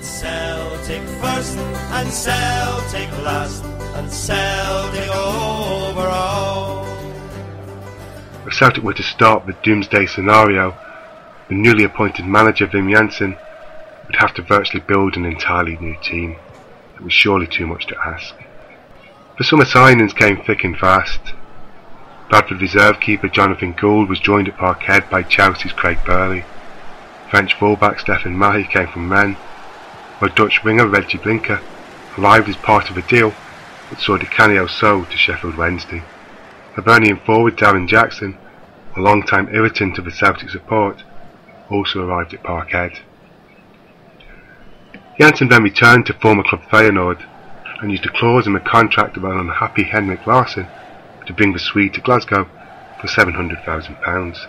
Celtic first and Celtic last and Celtic over all. If Celtic were to start the doomsday scenario, the newly appointed manager Wim Jansen would have to virtually build an entirely new team. It was surely too much to ask. The summer signings came thick and fast. Bradford reserve keeper Jonathan Gould was joined at Parkhead by Chelsea's Craig Burley. French fullback Stefan Mahy came from Rennes, while Dutch winger Reggie Blinker arrived as part of a deal that saw Di Canio sold to Sheffield Wednesday. Hibernian forward Darren Jackson, a long-time irritant of the Celtic support, also arrived at Parkhead. Jansen then returned to former club Feyenoord and used a clause in the contract of an unhappy Henrik Larsson to bring the Swede to Glasgow for £700,000.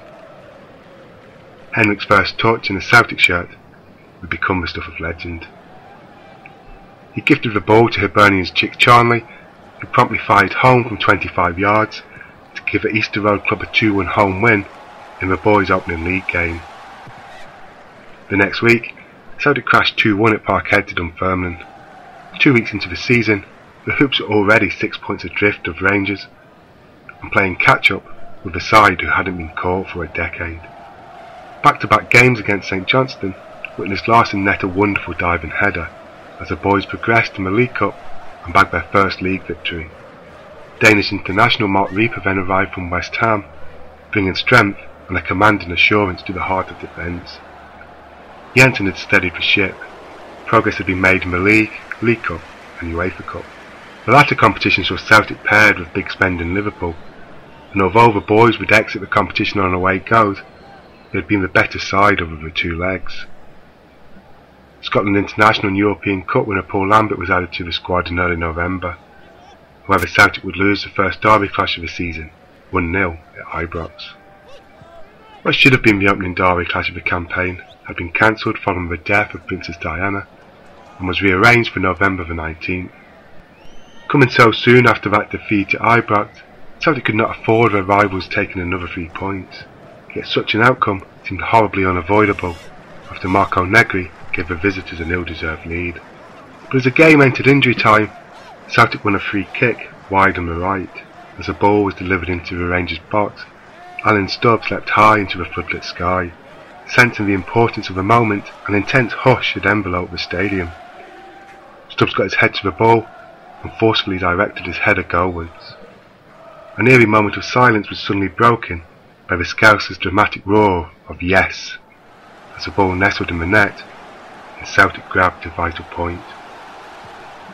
Henrik's first touch in a Celtic shirt would become the stuff of legend. He gifted the ball to Hibernian's Chick Charnley, who promptly fired home from 25 yards to give the Easter Road club a 2-1 home win in the boys' opening league game. The next week, Celtic crashed 2-1 at Parkhead to Dunfermline. 2 weeks into the season, the Hoops were already 6 points adrift of Rangers and playing catch-up with the side who hadn't been caught for a decade. Back-to-back games against St Johnstone witnessed Larsson net a wonderful diving header as the boys progressed in the League Cup and bagged their first league victory. Danish international Mark Rieper then arrived from West Ham, bringing strength and a commanding assurance to the heart of defence. Jansen had steadied the ship. Progress had been made in the League, League Cup and UEFA Cup. The latter competition saw Celtic paired with big spending Liverpool, and although the boys would exit the competition on away goes, they had been the better side over the two legs. Scotland International and European Cup winner Paul Lambert was added to the squad in early November. However, Celtic would lose the first derby clash of the season, 1-0 at Ibrox. What should have been the opening derby clash of the campaign had been cancelled following the death of Princess Diana and was rearranged for November the 19th. Coming so soon after that defeat at Ibrox, Celtic could not afford their rivals taking another 3 points, yet such an outcome seemed horribly unavoidable after Marco Negri gave the visitors an ill-deserved lead. But as the game entered injury time, Celtic won a free kick wide on the right. As the ball was delivered into the Rangers' box, Alan Stubbs leapt high into the floodlit sky. Sensing the importance of the moment, an intense hush had enveloped the stadium. Stubbs got his head to the ball and forcefully directed his header goalwards. An eerie moment of silence was suddenly broken by the Scousers' dramatic roar of yes, as the ball nestled in the net and Celtic grabbed a vital point.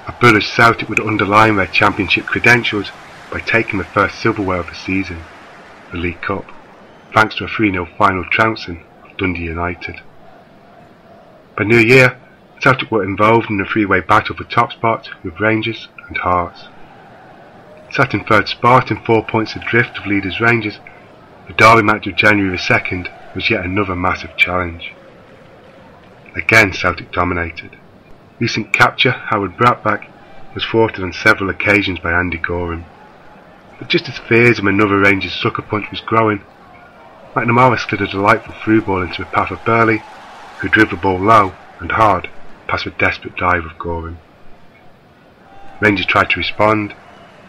A bullish Celtic would underline their championship credentials by taking the first silverware of the season, the League Cup, thanks to a 3-0 final trouncing of Dundee United. By New Year, Celtic were involved in a three-way battle for top spot with Rangers and Hearts. Sat in third spot and 4 points adrift of leaders Rangers, the derby match of January the 2nd was yet another massive challenge. Again Celtic dominated. Recent capture, Howard Bratback, was thwarted on several occasions by Andy Gorham. But just as fears of another Rangers sucker punch was growing, McNamara slid a delightful through ball into the path of Burley, who drove the ball low and hard past the desperate dive of Gorham. Rangers tried to respond,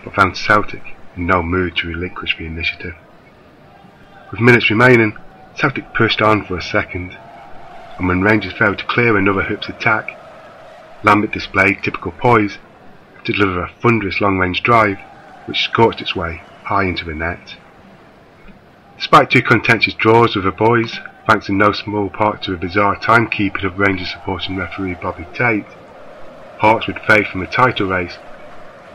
but found Celtic in no mood to relinquish the initiative. With minutes remaining, Celtic pushed on for a second, and when Rangers failed to clear another Hoops attack, Lambert displayed typical poise to deliver a thunderous long-range drive which scorched its way high into the net. Despite two contentious draws with the boys, thanks in no small part to a bizarre timekeeping of Rangers supporting referee Bobby Tate, Hearts would fade from the title race,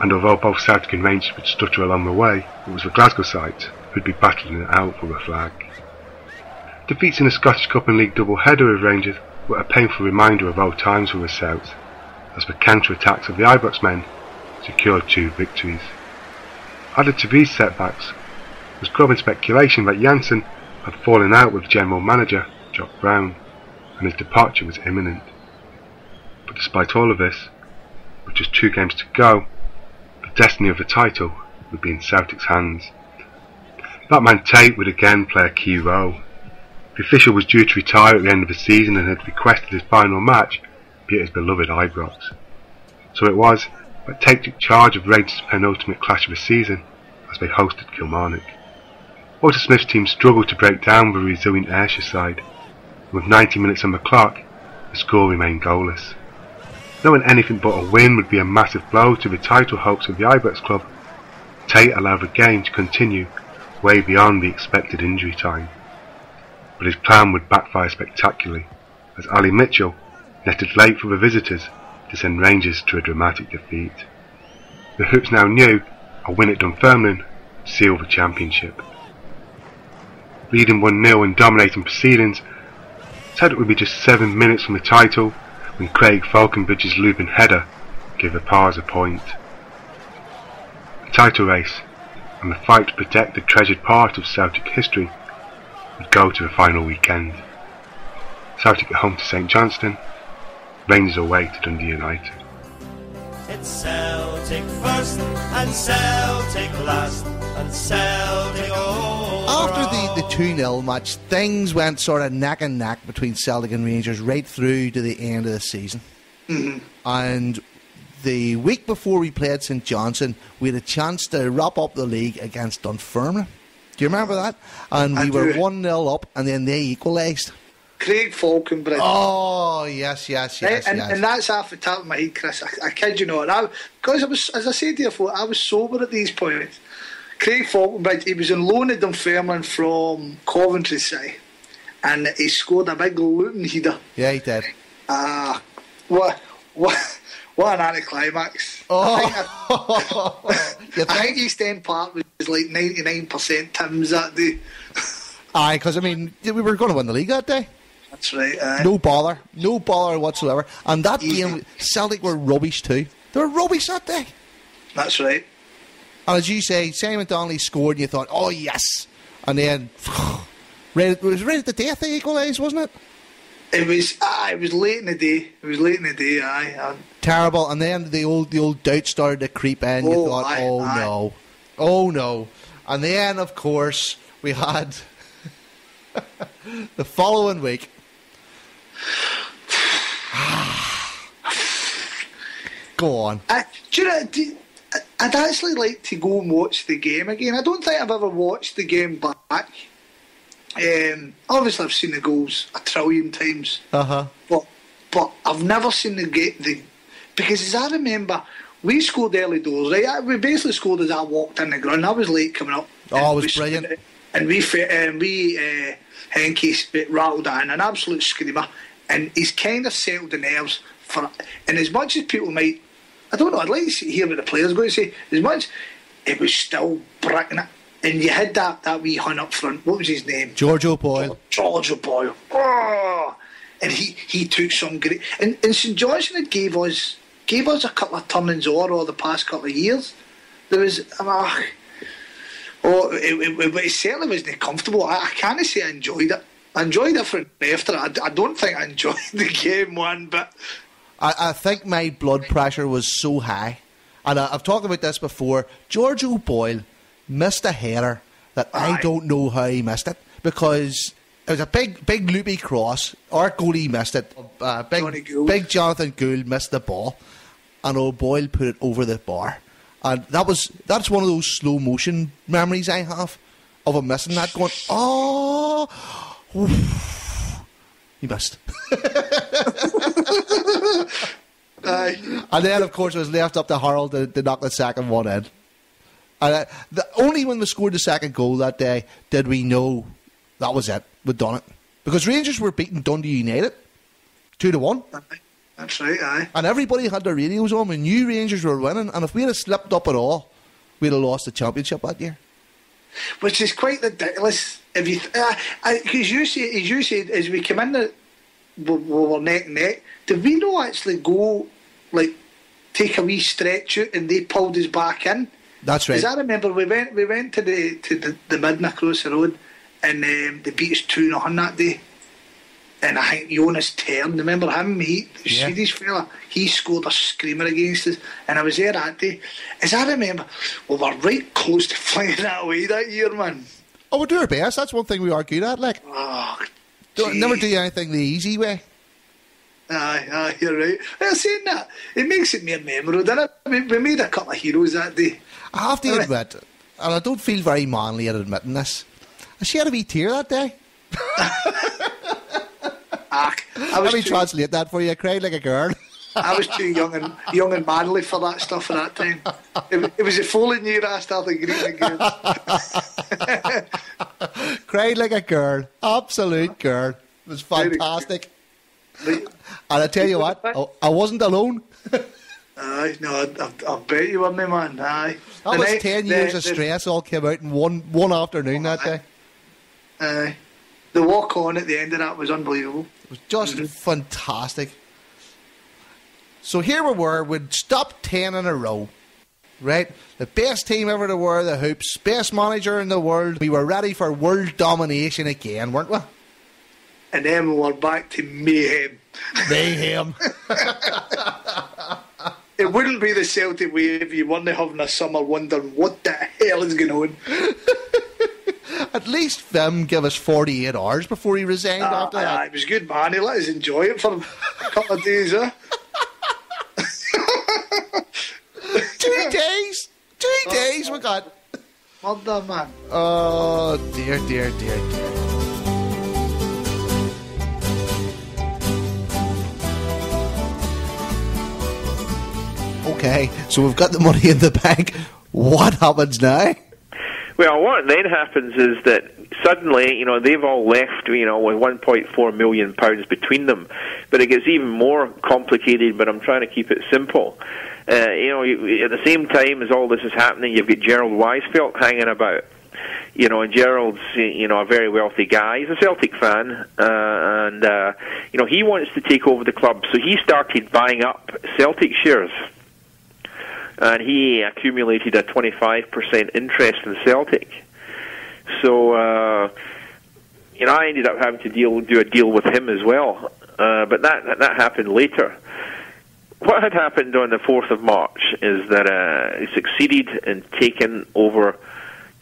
and although both Celtic and Rangers would stutter along the way, it was the Glasgow side who would be battling it out for the flag. Defeats in the Scottish Cup and League double-header of Rangers were a painful reminder of old times for the Celts, as the counter-attacks of the Ibrox men secured 2 victories. Added to these setbacks was growing speculation that Jansen had fallen out with general manager Jock Brown, and his departure was imminent. But despite all of this, with just 2 games to go, the destiny of the title would be in Celtic's hands. That man Tate would again play a key role. The official was due to retire at the end of the season and had requested his final match Peter's beloved Ibrox. So it was that Tate took charge of Rangers' penultimate clash of the season as they hosted Kilmarnock. Walter Smith's team struggled to break down the resilient Ayrshire side, and with 90 minutes on the clock, the score remained goalless. Knowing anything but a win would be a massive blow to the title hopes of the Ibrox club, Tate allowed the game to continue way beyond the expected injury time. But his plan would backfire spectacularly, as Ali Mitchell netted late for the visitors to send Rangers to a dramatic defeat. The Hoops now knew a win at Dunfermline would seal the championship. Leading 1-0 and dominating proceedings, Celtic would be just 7 minutes from the title when Craig Falconbridge's looping header gave the Pars a point. The title race and the fight to protect the treasured part of Celtic history would go to the final weekend. Celtic at home to St Johnstone, Rangers away to Dundee United. It's Celtic first and Celtic last and Celtic over. After the 2-0 match, things went sort of neck and neck between Celtic and Rangers right through to the end of the season. Mm-hmm. And the week before we played St Johnstone, we had a chance to wrap up the league against Dunfermline. Do you remember that? And we were 1-0 up, and then they equalised. Craig Falconbridge. Oh, yes. And that's off the top of my head, Chris. I kid you not. Because I was, as I said to you before, I was sober at these points. Craig Falconbridge, he was on loan at Dunfermline from Coventry City, and he scored a big looping header. Yeah, he did. What an anticlimax. Oh. I think East End Park was like 99% Tim's that day. Aye, because, I mean, we were going to win the league that day. That's right. No bother whatsoever. And that game, Celtic were rubbish too. They were rubbish that day. That's right. And as you say, Simon Donnelly scored and you thought, oh yes. And then, it was right at the death they equalised, wasn't it? It was late in the day. Aye. Terrible. And then the old doubt started to creep in. You thought, oh no. And then, of course, we had the following week. Go on. Do you know, I'd actually like to go and watch the game again. I don't think I've ever watched the game back. Obviously, I've seen the goals a trillion times. But I've never seen the because as I remember, we scored early doors, right? We basically scored as I walked in the ground. I was late coming up. Oh, it was brilliant. And Henke rattled in an absolute screamer, and he's kind of settled the nerves for. And as much as people might, I don't know, I'd like to hear what the players going to say. As much, it was still bricking it. And you had that wee hun up front. What was his name? George O'Boyle. George O'Boyle. Oh! And he took some great. And St Johnstone gave us a couple of turnings over the past couple of years. There was it certainly wasn't comfortable. I can't say I enjoyed it. I enjoyed it for after it. I don't think I enjoyed the game one bit. I think my blood pressure was so high, and I've talked about this before. George O'Boyle missed a header that I don't know how he missed it, because it was a big loopy cross. Our goalie missed it. Big Jonathan Gould missed the ball, and O'Boyle put it over the bar. And that's one of those slow motion memories I have of him missing that, going, oh, he missed. And then, of course, it was left up to Harold to knock the second one in. And only when we scored the second goal that day did we know that was it. We'd done it. Because Rangers were beating Dundee United 2-1. That's right, aye. And everybody had their radios on. We knew Rangers were winning. And if we had slipped up at all, we'd have lost the championship that year. Which is quite ridiculous. Because you said, as we come in, we were neck and neck. Did we not actually go, take a wee stretch out and they pulled us back in? That's right. Because I remember we went to the Midden across the road, and they beat us 2-0 that day. And I think Jonas Tern, remember him? The Swedish fella, he scored a screamer against us. And I was there that day. As I remember, we were right close to flying that away that year, man. Oh, we'll do our best. That's one thing we are good at, Oh, never do anything the easy way. Aye, you're right. Well, saying that, it makes it more memorable, doesn't it? We made a couple of heroes that day. I have to admit, and I don't feel very manly at admitting this, I shed a wee tear that day. Let me translate that for you. I cried like a girl. I was too young and manly for that stuff at that time. It was a following year I started greeting again. Cried like a girl. Absolute girl. It was fantastic. And I tell you what, I wasn't alone. Aye, no, I bet you weren't, man. Aye. That was 10 years of stress all came out in one afternoon that day. Aye. The walk on at the end of that was unbelievable. It was just fantastic. So here we were, we'd stopped 10 in a row, right? The best team ever to wear the hoops, best manager in the world. We were ready for world domination again, weren't we? And then we were back to mayhem. Mayhem. It wouldn't be the Celtic way if you weren't having a summer wondering what the hell is going on. At least Vim gave us 48 hours before he resigned after that. It was good, man. He let us enjoy it for a couple of days, huh? 2 days! 2 days we got. Well done, man. Oh, dear. Okay, so we've got the money in the bank. What happens now? Well, what then happens is that suddenly, they've all left, with £1.4 million between them. But it gets even more complicated, but I'm trying to keep it simple. At the same time as all this is happening, you've got Gerald Weisfeld hanging about. And Gerald's, a very wealthy guy. He's a Celtic fan, and he wants to take over the club. So he started buying up Celtic shares. And he accumulated a 25% interest in Celtic. So, I ended up having to do a deal with him as well. But that happened later. What had happened on the 4th of March is that he succeeded in taking over.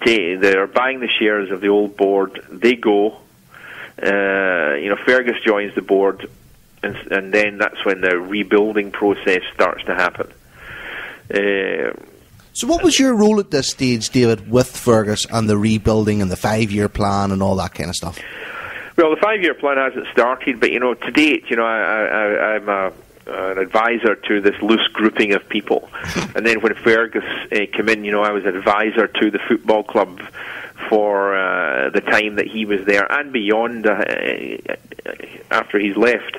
They're buying the shares of the old board. They go. Fergus joins the board, and then that's when the rebuilding process starts to happen. So what was your role at this stage, David, with Fergus and the rebuilding and the 5-year plan and all that kind of stuff? Well, the 5-year plan hasn't started, but to date, I'm an advisor to this loose grouping of people. And then when Fergus came in, I was an advisor to the football club for the time that he was there and beyond after he's left.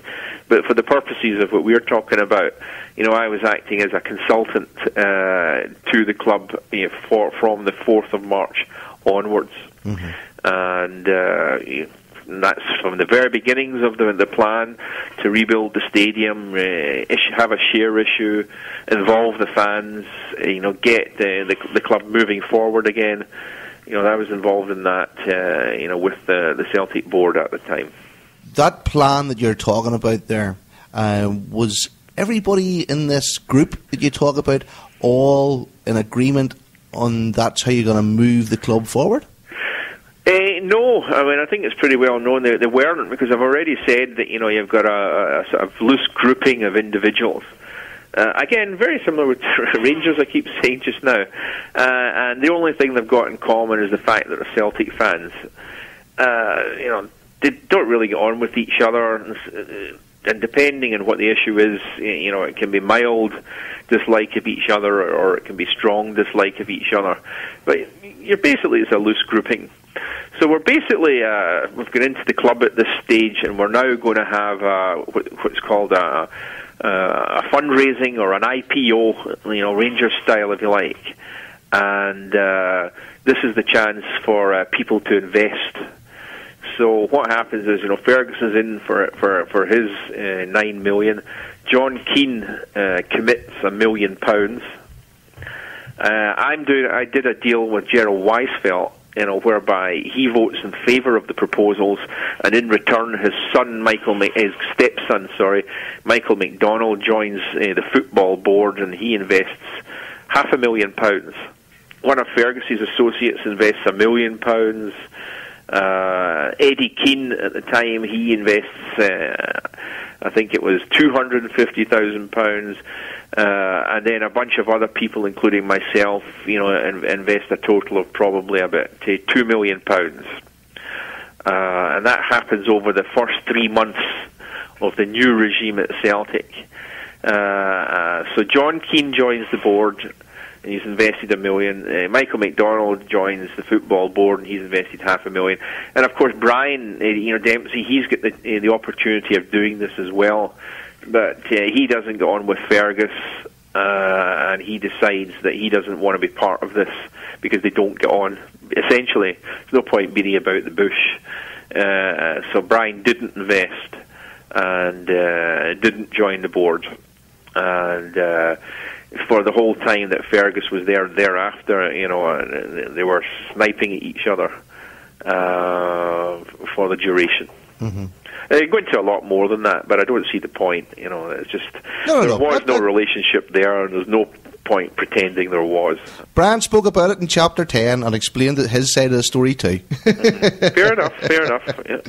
But for the purposes of what we're talking about, I was acting as a consultant to the club from the 4th of March onwards. Mm-hmm. And that's from the very beginnings of the plan to rebuild the stadium, have a share issue, involve the fans, get the club moving forward again. I was involved in that, with the Celtic board at the time. That plan that you're talking about there, was everybody in this group that you talk about all in agreement on that's how you're going to move the club forward? No, I think it's pretty well known they weren't, because I've already said that you've got a sort of loose grouping of individuals. Again, very similar with Rangers, I keep saying just now. And the only thing they've got in common is the fact that they're Celtic fans. They don't really get on with each other, and depending on what the issue is, it can be mild dislike of each other, or it can be strong dislike of each other. But it's a loose grouping. So we're basically, we've gone into the club at this stage, and we're now going to have what's called a fundraising or an IPO, Rangers style, if you like. And this is the chance for people to invest. So what happens is, Fergus is in for his 9 million. John Keane commits £1 million. I did a deal with Gerald Weisfeld, whereby he votes in favour of the proposals, and in return, his stepson, Michael McDonald, joins the football board, and he invests £500,000. One of Fergus's associates invests £1 million. Eddie Keane at the time, he invests I think it was £250,000, and then a bunch of other people, including myself, invest a total of probably about £2 million. And that happens over the first 3 months of the new regime at Celtic. So John Keane joins the board, and he's invested $1 million. Michael McDonald joins the football board, and he's invested $500,000. And of course, Brian, Dempsey, he's got the opportunity of doing this as well, but he doesn't go on with Fergus, and he decides that he doesn't want to be part of this because they don't get on. Essentially, there's no point beating about the bush. So Brian didn't invest and didn't join the board, and for the whole time that Fergus was there thereafter, they were sniping at each other for the duration. Mm-hmm. Go into a lot more than that, but I don't see the point. It's just there was no relationship there, and there's no point pretending there was. Brian spoke about it in chapter 10 and explained his side of the story too. Fair enough. Yeah.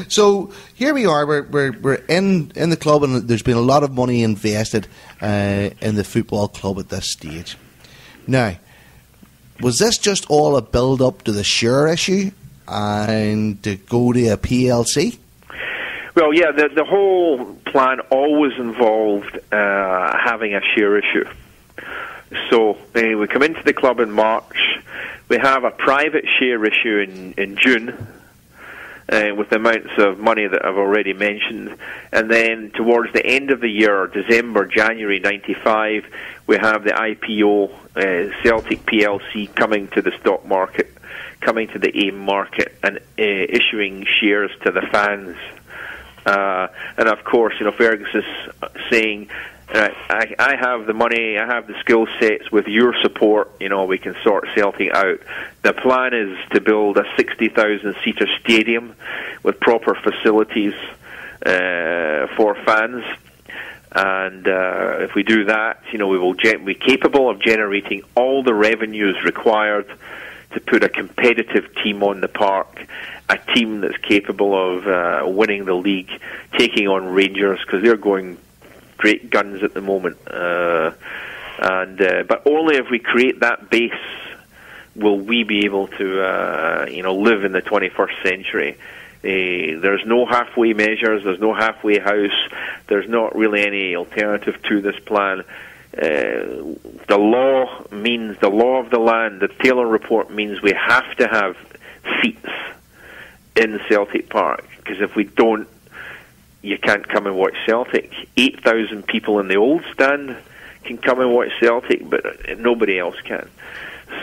So here we are. We're in the club, and there's been a lot of money invested in the football club at this stage. Now, was this just all a build up to the share issue and to go to a PLC? Well, yeah, the whole plan always involved having a share issue. So we come into the club in March. We have a private share issue in June with the amounts of money that I've already mentioned. And then towards the end of the year, January 95, we have the IPO, Celtic PLC, coming to the stock market, coming to the AIM market, and issuing shares to the fans. And of course, Fergus is saying, I have the money, I have the skill sets. With your support, we can sort Celtic out. The plan is to build a 60,000-seater stadium with proper facilities for fans. And if we do that, we will be capable of generating all the revenues required to put a competitive team on the park, a team that's capable of winning the league, taking on Rangers, because they're going great guns at the moment. But only if we create that base will we be able to live in the 21st century. There's no halfway measures, there's no halfway house, there's not really any alternative to this plan. The law of the land, the Taylor report means we have to have seats in Celtic Park, because if we don't, you can't come and watch Celtic. 8,000 people in the old stand can come and watch Celtic, but nobody else can.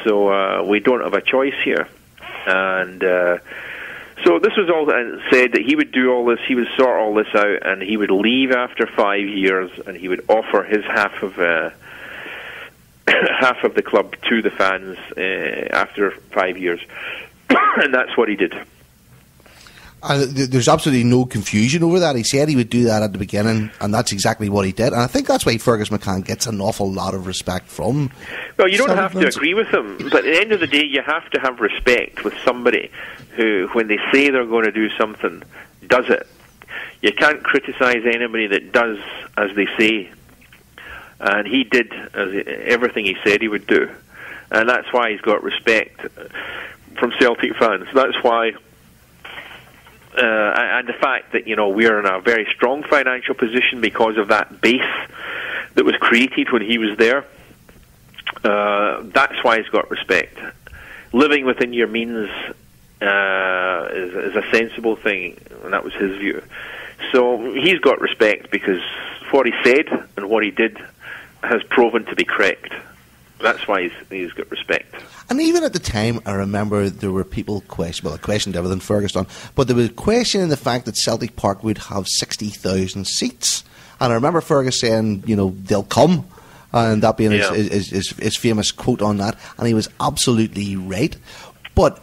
So we don't have a choice here. And so this was all said, that he would do all this, he would sort all this out, and he would leave after 5 years, and he would offer his half of the club to the fans after 5 years. And that's what he did. There's absolutely no confusion over that. He said he would do that at the beginning, and that's exactly what he did. And I think that's why Fergus McCann gets an awful lot of respect from. Well, you don't have to agree with him, but at the end of the day, you have to have respect with somebody who, when they say they're going to do something, does it. You can't criticise anybody that does as they say. And he did everything he said he would do. And that's why he's got respect from Celtic fans. That's why... and the fact that we're in a very strong financial position because of that base that was created when he was there. That's why he's got respect. Living within your means is a sensible thing, and that was his view. So he's got respect because what he said and what he did has proven to be correct. That's why he's got respect. And even at the time, I remember there were people questioned everything Fergus done, but they were questioning the fact that Celtic Park would have 60,000 seats. And I remember Fergus saying, they'll come, and that being his famous quote on that, and he was absolutely right. But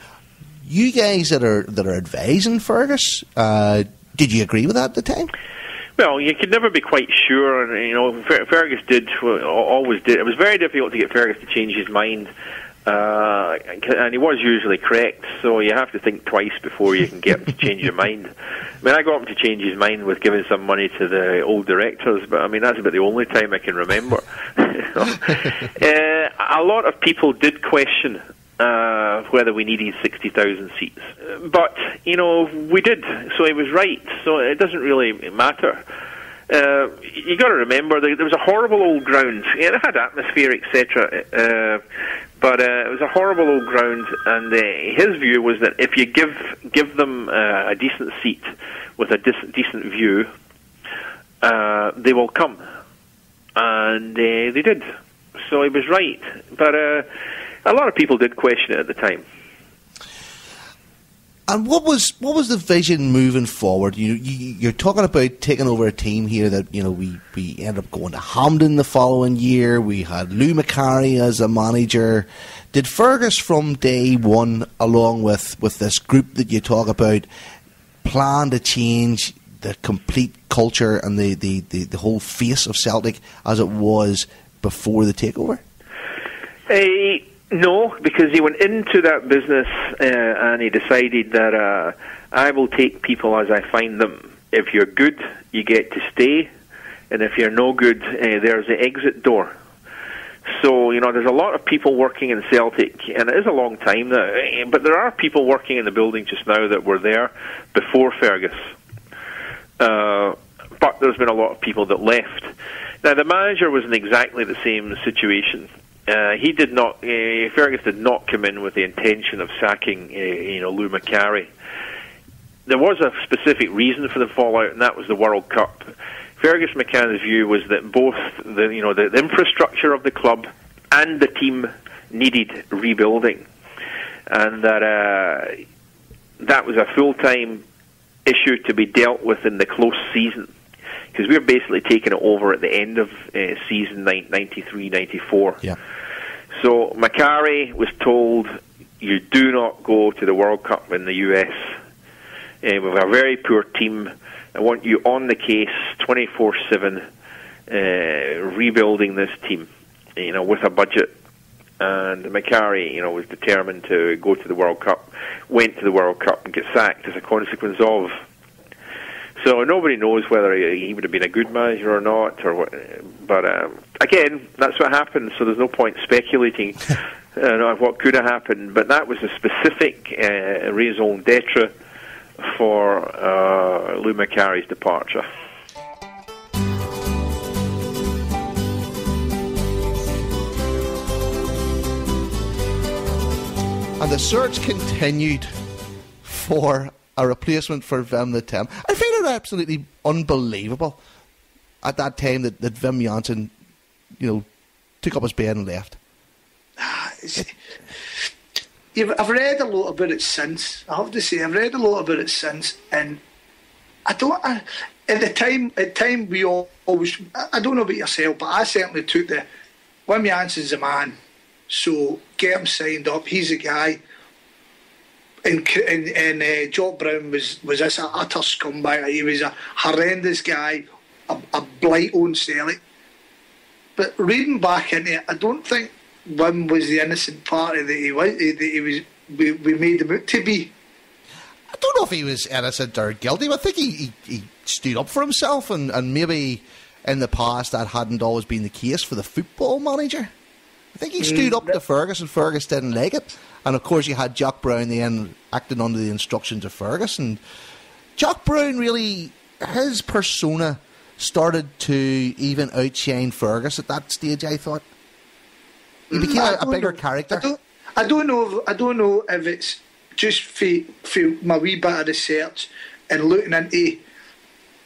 you guys that are advising Fergus, did you agree with that at the time? Well, you could never be quite sure, and Fergus always did. It was very difficult to get Fergus to change his mind, and he was usually correct. so you have to think twice before you can get him to change your mind. I mean, I got him to change his mind with giving some money to the old directors, but I mean, that's about the only time I can remember. A lot of people did question whether we needed 60,000 seats. But, we did, so he was right, so it doesn't really matter. You got to remember, there was a horrible old ground. It had atmosphere, etc., but it was a horrible old ground, and his view was that if you give them a decent seat with a decent view, they will come. And they did. So he was right. But a lot of people did question it at the time. And what was the vision moving forward? You're talking about taking over a team here that we ended up going to Hampden the following year. We had Lou Macari as a manager. Did Fergus from day one, along with this group that you talk about, plan to change the complete culture and the whole face of Celtic as it was before the takeover? No, because he went into that business and he decided that I will take people as I find them. If you're good, you get to stay, and if you're no good, there's the exit door. So, there's a lot of people working in Celtic, and it is a long time now, but there are people working in the building just now that were there before Fergus. But there's been a lot of people that left. Now, the manager was in exactly the same situation. He did not. Fergus did not come in with the intention of sacking, Lou Macari. There was a specific reason for the fallout, and that was the World Cup. Fergus McCann's view was that both the infrastructure of the club and the team needed rebuilding, and that was a full-time issue to be dealt with in the close season, because we were basically taking it over at the end of season 93-94. Yeah. So Macari was told, you do not go to the World Cup in the US. We have a very poor team. I want you on the case 24/7, rebuilding this team, with a budget. And Macari, was determined to go to the World Cup, went to the World Cup and get sacked as a consequence of. So nobody knows whether he would have been a good manager or not, or what. But again, that's what happened. So there's no point speculating what could have happened. But that was a specific raison d'être for Lou Macari's departure. And the search continued for a replacement for Wim the Temp. I find it absolutely unbelievable at that time that Wim Jansen, took up his bed and left. I've read a lot about it since. I have to say, I've read a lot about it since, and at the time we always, I don't know about yourself, but I certainly took the Wim Jansen's a man, so get him signed up. He's a guy. And Jock Brown was this utter scumbag. He was a horrendous guy, a blight on Celtic. But reading back into it, I don't think Wim was the innocent party that he was. We made him out to be. I don't know if he was innocent or guilty, but I think he stood up for himself, and maybe in the past that hadn't always been the case for the football manager. I think he stood up to Fergus, and Fergus didn't like it. And of course you had Jock Brown then acting under the instructions of Fergus, and Jock Brown really, his persona started to even outshine Fergus at that stage, I thought. He became a bigger character. I don't know if it's just for my wee bit of research and looking into.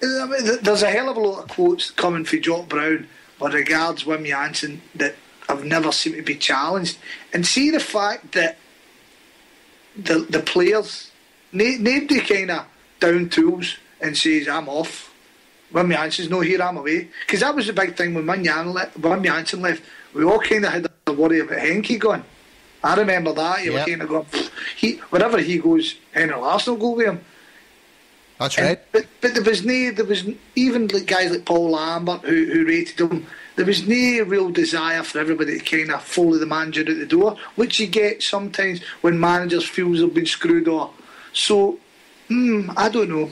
There's a hell of a lot of quotes coming from Jock Brown with regards Wim Jansen that have never seemed to be challenged. And see the fact that the players, nobody kind of down tools and says, I'm off. Wim Jansen's no here, I'm away. Because that was the big thing when Wim Jansen left. We all kind of had a worry about Henke going. I remember that. You were kind of going, wherever he goes, Henry Larsson will go with him. That's right. But there was even like guys like Paul Lambert who rated him. there was no real desire for everybody to kind of follow the manager out the door, which you get sometimes when managers feel they've been screwed off. So, I don't know.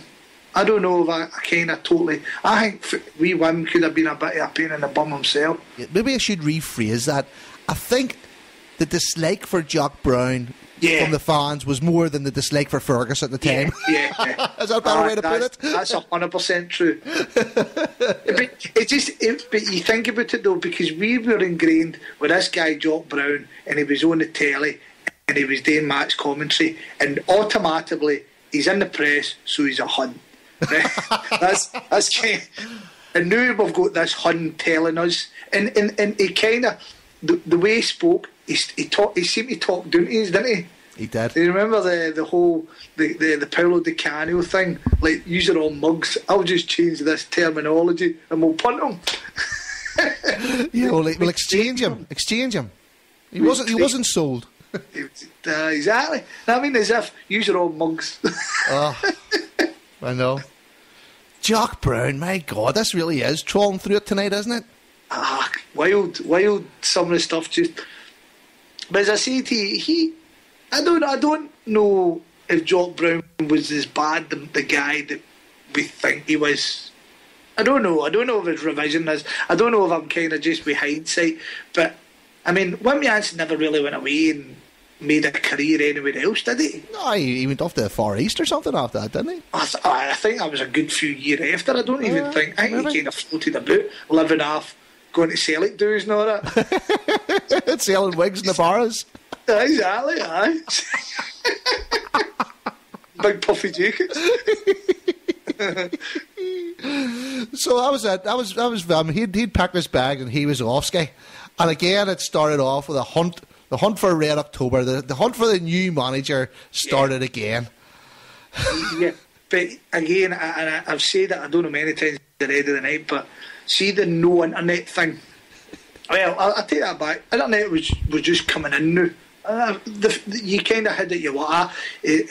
I don't know if I kind of totally... I think wee Wim could have been a bit of a pain in the bum himself. Yeah, maybe I should rephrase that. I think the dislike for Jock Brown from the fans was more than the dislike for Fergus at the time. Yeah. Is that a better way to put it? That's 100% true. But you think about it though, because we were ingrained with this guy Jock Brown, and he was on the telly, and he was doing match commentary, and automatically he's in the press, so he's a Hun. that's kind of, and now we've got this Hun telling us, and he kind of the way he spoke, he seemed to talk down to us, didn't he? He did. Do you remember the whole the Paolo Di Canio thing? Like, use your own mugs. I'll just change this terminology and we'll punt him. Yeah, we'll exchange him. He wasn't sold. Exactly. I mean, as if use your own mugs. Oh, I know. Jock Brown, my God, this really is trawling through it tonight, isn't it? Wild. Some of the stuff just. But as I say to you, I don't know if Jock Brown was as bad the guy that we think he was. I don't know if his revision is. I don't know if I'm kind of just with hindsight. But I mean, Wim Jansen never really went away and made a career anywhere else, did he? No, he went off to the Far East or something after that, didn't he? I think that was a good few years after. I don't even think. I think he kind of floated about, living off, going to Celtic dues and all that. Selling wigs in the bars. Exactly, aye. Big puffy jackets. So that was it. That was he'd packed his bag and he was off ski. And again, it started off with a hunt. The hunt for Red October, the hunt for the new manager started again. Yeah, but again, I've said that I don't know many times the end of the night, but see the no internet thing. Well, I'll take that back. Internet was just coming in now. You kind of had it,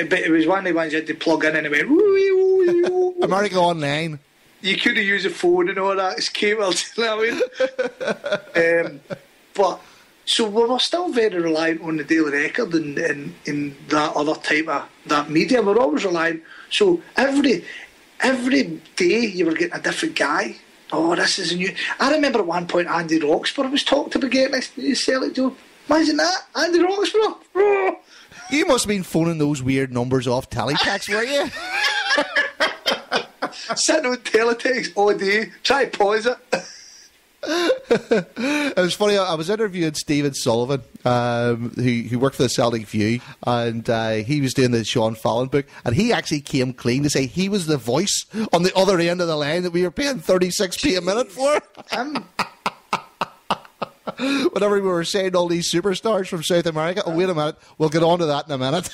but it was one of the ones you had to plug in and it went America Online. You could have used a phone and all that. It's cable, you know what I mean? But so we were still very reliant on the Daily Record and that other type of that media. We're always relying. So every day you were getting a different guy. Oh, this is a new. I remember at one point Andy Roxburgh was talked about getting his Celtic job. Imagine that, Andy Roxburgh. Oh. You must have been phoning those weird numbers off teletext, were you? Sitting on teletext all day, try to pause it. It was funny, I was interviewing Stephen Sullivan, who worked for the Celtic View, and he was doing the Sean Fallon book, and he actually came clean to say he was the voice on the other end of the line that we were paying 36p a minute for. Whenever we were saying all these superstars from South America, oh, wait a minute, we'll get on to that in a minute.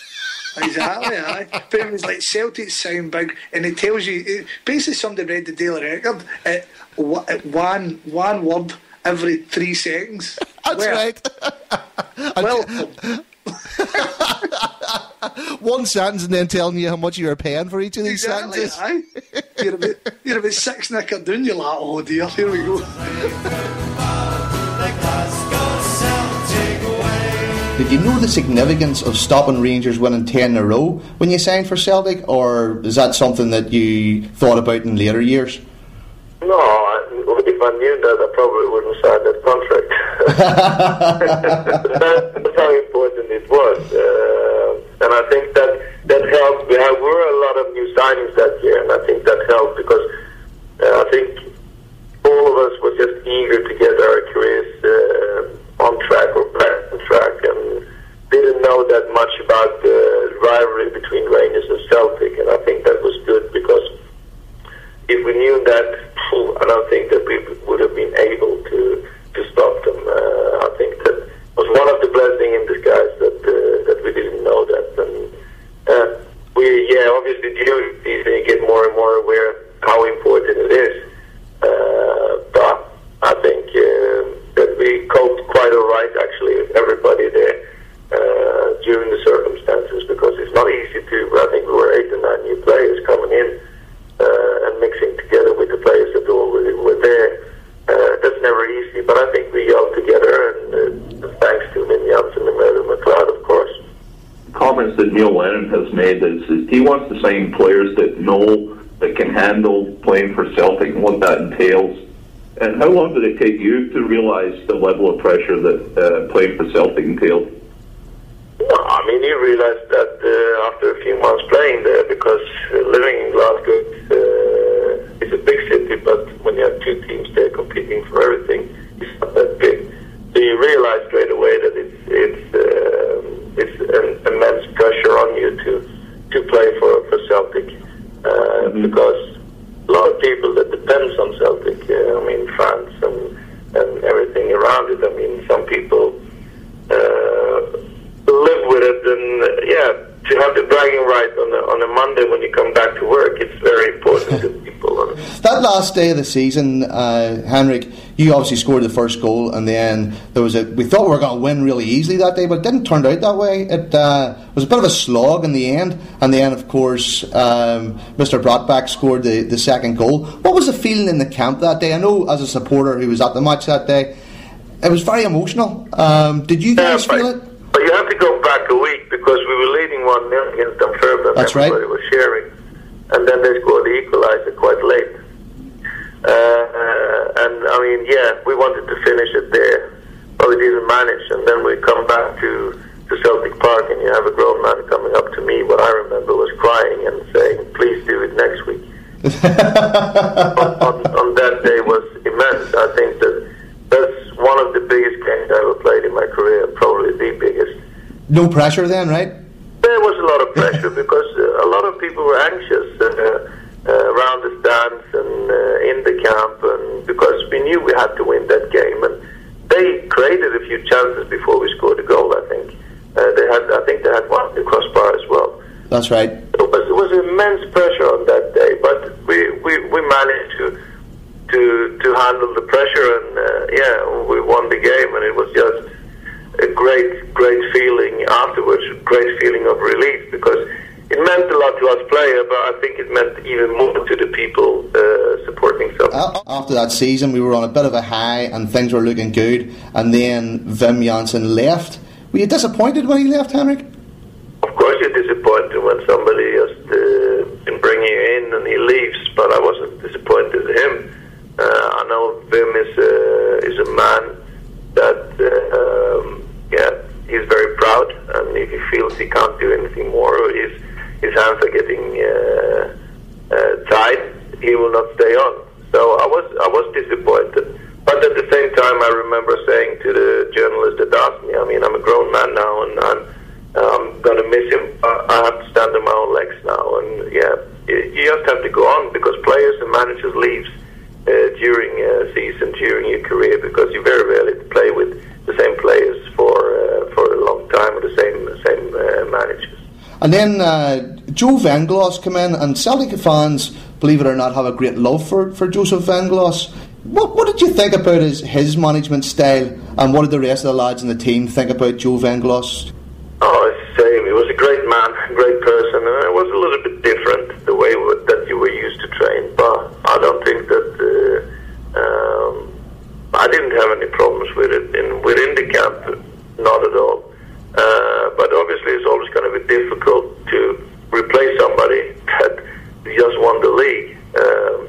Exactly, aye. But it was like Celtic sound big, and it tells you, basically somebody read the Daily Record at one word every 3 seconds. That's right. Well, one sentence and then telling you how much you were paying for each of these sentences. Aye. You're about 6 knicker down, you're like, oh dear, here we go. Did you know the significance of stopping Rangers winning 10 in a row when you signed for Celtic, or is that something that you thought about in later years? No, if I knew that, I probably wouldn't sign that contract. That's how important it was. And I think that helped. There were a lot of new signings that year, and I think that helped because I think all of us were just eager to get our careers on track or back on track, and didn't know that much about the rivalry between Rangers and Celtic, and I think that was good because if we knew that, I don't think that we would have been able to stop them. I think that was one of the blessings in disguise that we didn't know that, and we obviously during these things get more and more aware how important it is, but I think that we coped quite all right, actually, with everybody there during the circumstances, because it's not easy to. I think we were 8 or 9 new players coming in and mixing together with the players that already were there. That's never easy, comments that Neil Lennon has made is he wants to sign players that can handle playing for Celtic and what that entails. And how long did it take you to realise the level of pressure that playing for Celtic entailed? No, I mean, you realise that after a few months playing there, because living in Glasgow is a big city, but when you have two teams there competing for everything, it's not that big. So you realise straight away that it's an immense pressure on you to play for Celtic, because a lot of people that depends on Celtic, I mean, fans and everything around it. I mean, some people live with it, and to have the bragging right on a Monday when you come back to work, it's very important to people. That last day of the season, Henrik, you obviously scored the first goal, and then we thought we were going to win really easily that day, but it didn't turn out that way. It was a bit of a slog in the end, and then, of course, Mr. Brotback scored the second goal. What was the feeling in the camp that day? I know, as a supporter who was at the match that day, it was very emotional. Did you guys feel it? But you have to go back a week, because we were leading 1-0 against Dunfermline. That's everybody was sharing, and then they scored the equaliser quite late. And I mean, we wanted to finish it there, but we didn't manage. And then we come back to Celtic Park, and you have a grown man coming up to me. What I remember was crying and saying, "Please do it next week." on that day was immense. I think that's one of the biggest games I ever played in my career, probably the biggest. No pressure then, right? There was a lot of pressure because a lot of people were anxious around the stands and in the camp, and because we knew we had to win that game, and they created a few chances before we scored a goal. I think they had one at the crossbar as well. That's right. It was immense pressure on that day, but we managed to handle the pressure, and we won the game, and it was just a great feeling afterwards, great feeling of relief, because it meant a lot to us players, but I think it meant even more to the people supporting Celtic. After that season, we were on a bit of a high, and things were looking good, and then Wim Jansen left. Were you disappointed when he left, Henrik? Of course you're disappointed when somebody has been bringing you in and he leaves, but I wasn't disappointed at him. I know Wim is a man that he's very proud, and if he feels he can't do anything more, or his hands are getting tied, he will not stay on. So I was disappointed, but at the same time I remember saying to the journalist that asked me, I mean, I'm a grown man now, and I'm going to miss him. I have to stand on my own legs now, and you just have to go on, because players and managers leaves during a season, during your career, because you very rarely play with the same players for a long time, or the same managers. And then Joe Venglos came in, and Celtic fans, believe it or not, have a great love for Joseph Venglos. What did you think about his management style, and what did the rest of the lads in the team think about Joe Venglos? Oh, it's the same. He was a great man, great person, and it was a little bit different, the way that you were used to train, but I don't think that I didn't have any problems with it within the camp, not at all. But obviously it's always going to be difficult to replace somebody that just won the league,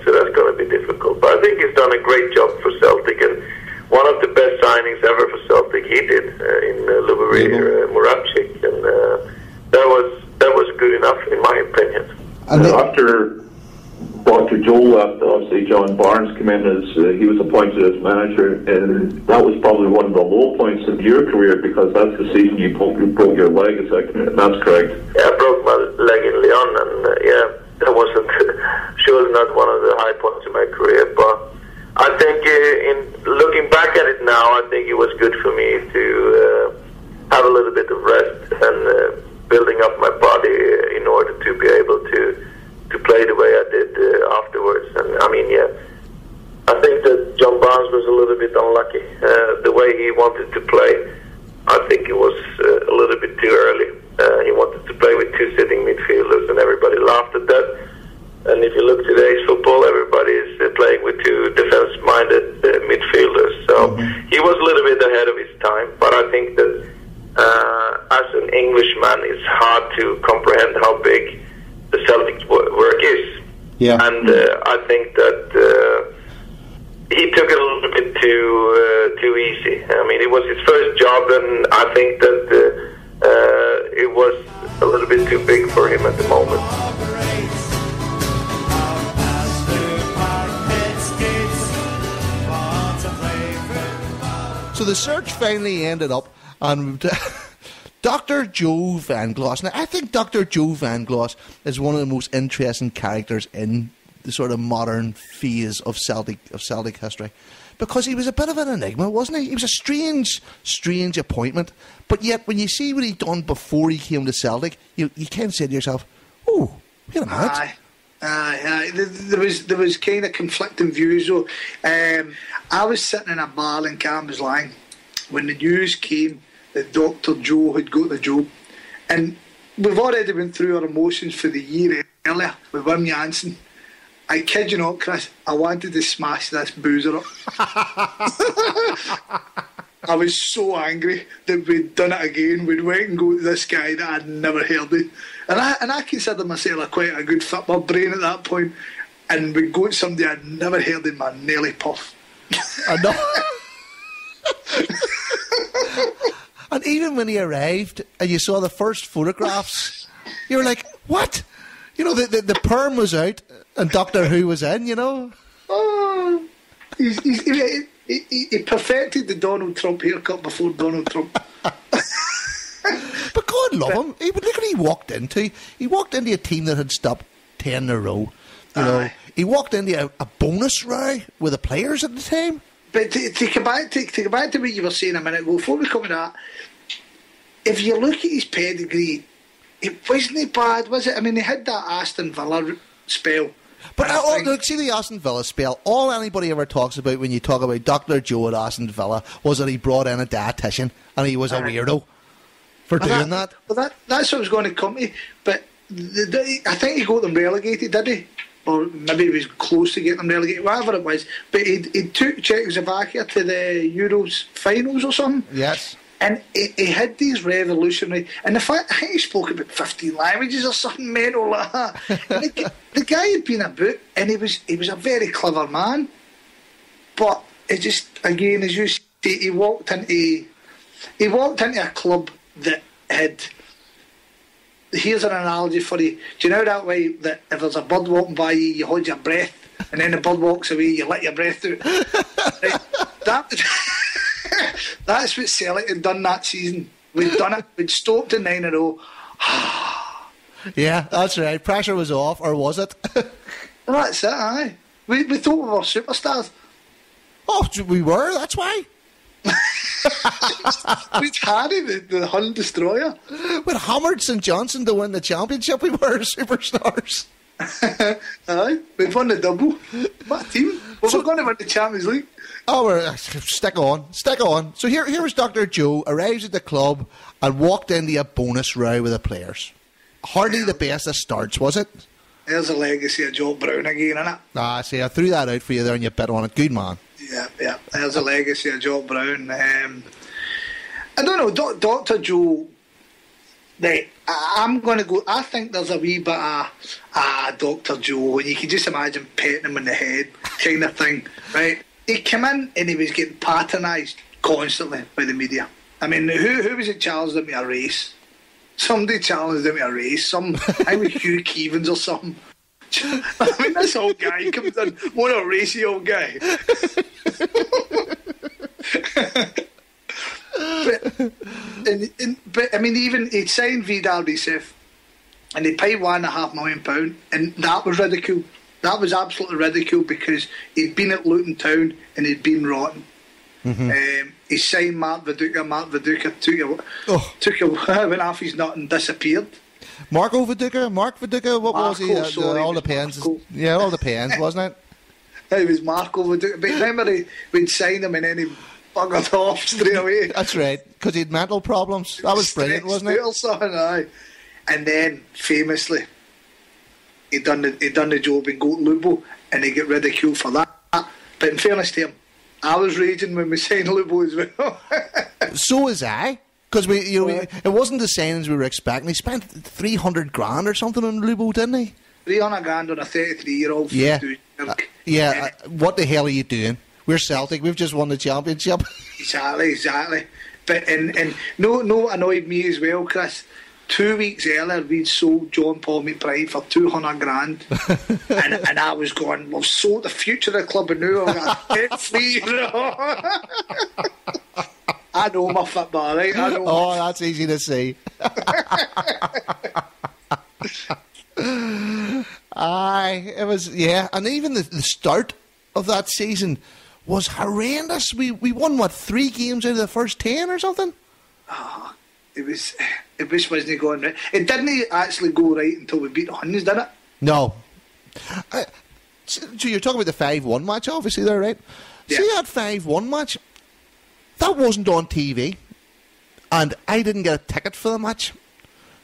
so that's going to be difficult. But I think he's done a great job for Celtic, and one of the best signings ever for Celtic he did in Lubomir Moravcik, and that was good enough in my opinion. And after Joel left, obviously John Barnes came in as he was appointed as manager, and that was probably one of the low points of your career, because that's the season you broke your leg. That's correct. Yeah, I broke my leg in Lyon, and that wasn't surely not one of the high points in my career. But I think in looking back at it now, I think it was good for me to have a little bit of rest and building up my body in order to be able to play the way I did afterwards. And I mean, I think that John Barnes was a little bit unlucky. The way he wanted to play, I think it was a little bit too early. He wanted to play with two sitting midfielders, and everybody laughed at that. And if you look today's football, everybody is playing with two defense-minded midfielders. So he was a little bit ahead of his time. But I think that as an Englishman, man, it's hard to comprehend how big the Celtic work is. Yeah. And I think that he took it a little bit too easy. I mean, it was his first job, and I think that it was a little bit too big for him at the moment. So the search finally ended up on Dr. Joe Van Gloss. Now, I think Dr. Joe Van Gloss is one of the most interesting characters in the sort of modern phase of Celtic history, because he was a bit of an enigma, wasn't he? He was a strange appointment. But yet, when you see what he'd done before he came to Celtic, you kind of say to yourself, "Oh, wait a minute." There was kind of conflicting views. So, I was sitting in a bar in Cambuslang when the news came that Dr. Joe had got the job, and we've already been through our emotions for the year earlier with Wim Jansen. I kid you not, Chris, I wanted to smash this boozer up. I was so angry that we'd done it again. We'd went and go to this guy that I'd never heard of. And I consider myself quite a good football brain at that point. And we'd go to somebody I'd never heard of, my Nelly Puff. I know. And even when he arrived and you saw the first photographs, you were like, what? You know, the perm was out and Doctor Who was in, you know? Oh, he perfected the Donald Trump haircut before Donald Trump. But God love him. Look what he walked into. He walked into a team that had stopped 10 in a row. You know, he walked into a bonus row with the players at the time. But to come back to what you were saying a minute ago, before we come to that, if you look at his pedigree, it wasn't bad, was it? I mean, he had that Aston Villa spell. But look, see the Aston Villa spell. All anybody ever talks about when you talk about Dr. Joe at Aston Villa was that he brought in a dietitian and he was a weirdo for doing that. Well, that's what I was going to come to. But I think he got them relegated, did he? Or maybe he was close to getting them relegated, whatever it was. But he took Czechoslovakia to the Euros finals or something. Yes. And he had these revolutionary... And the fact, I think he spoke about 15 languages or something mental like that. And the guy had been about, and he was a very clever man. But it just, again, as you say, he walked into a club that had... Here's an analogy for you. Do you know that way that if there's a bird walking by you, you hold your breath, and then the bird walks away, you let your breath out? Right? That's what Celtic had done that season. We'd done it. We'd stopped in 9 in a row. Yeah, that's right. Pressure was off, or was it? Well, that's it, aye. We thought we were superstars. Oh, we were, that's why. We'd had the Hun destroyer. We'd hammered St Johnson to win the championship. We were superstars. Aye, we'd won the double. What a team. We're going to win the Champions League. Oh, stick on. So here was Dr. Joe, arrives at the club and walked into a bonus row with the players. Hardly the best of starts, was it? There's a legacy of Joe Brown again, innit? See, I threw that out for you there and you bet on it. Good man. Yeah. There's a legacy of Joe Brown. I don't know, Dr. Joe... Right, I'm going to go... I think there's a wee bit of Dr. Joe, and you can just imagine petting him in the head kind of thing, right? He came in and he was getting patronised constantly by the media. I mean, who was it challenged him to a race? Somebody challenged him to a race. I was Hugh Keevans or something. I mean, this old guy comes in, what a racy old guy. but I mean, even he'd signed Vidal Recef and he paid £1.5 million, and that was ridiculed. That was absolutely ridiculed because he'd been at Luton Town and he'd been rotten. Mm-hmm. He signed Mark Viduka. Mark Viduka went off his nut and disappeared. Mark Viduka, what was he? All depends. Yeah, all depends, wasn't it? It was Marco Viduka. But remember, we'd signed him and then he buggered off straight away. That's right, because he had mental problems. That was brilliant, wasn't it? Or something, aye. And then, famously, he done the job in Goat Lubo, and he get ridiculed for that. But in fairness to him, I was raging when we signed Lubo as well. So was I. Because it wasn't the signings we were expecting. He spent 300 grand or something on Lubo, didn't he? 300 grand on a 33-year-old. Yeah. What the hell are you doing? We're Celtic. We've just won the championship. Exactly. But and no, what annoyed me as well, Chris. 2 weeks earlier, we'd sold John Paul McBride for 200 grand, and I was going, we've sold the future of the club, and now I'm debt free. I know my football, right? That's easy to see. Aye, it was, and even the start of that season was horrendous. We won 3 games out of the first 10 or something. It wasn't going right. It didn't actually go right until we beat the Huns, did it? No. So you're talking about the 5-1 match, obviously, there, right? Yeah. See that 5-1 match? That wasn't on TV, and I didn't get a ticket for the match.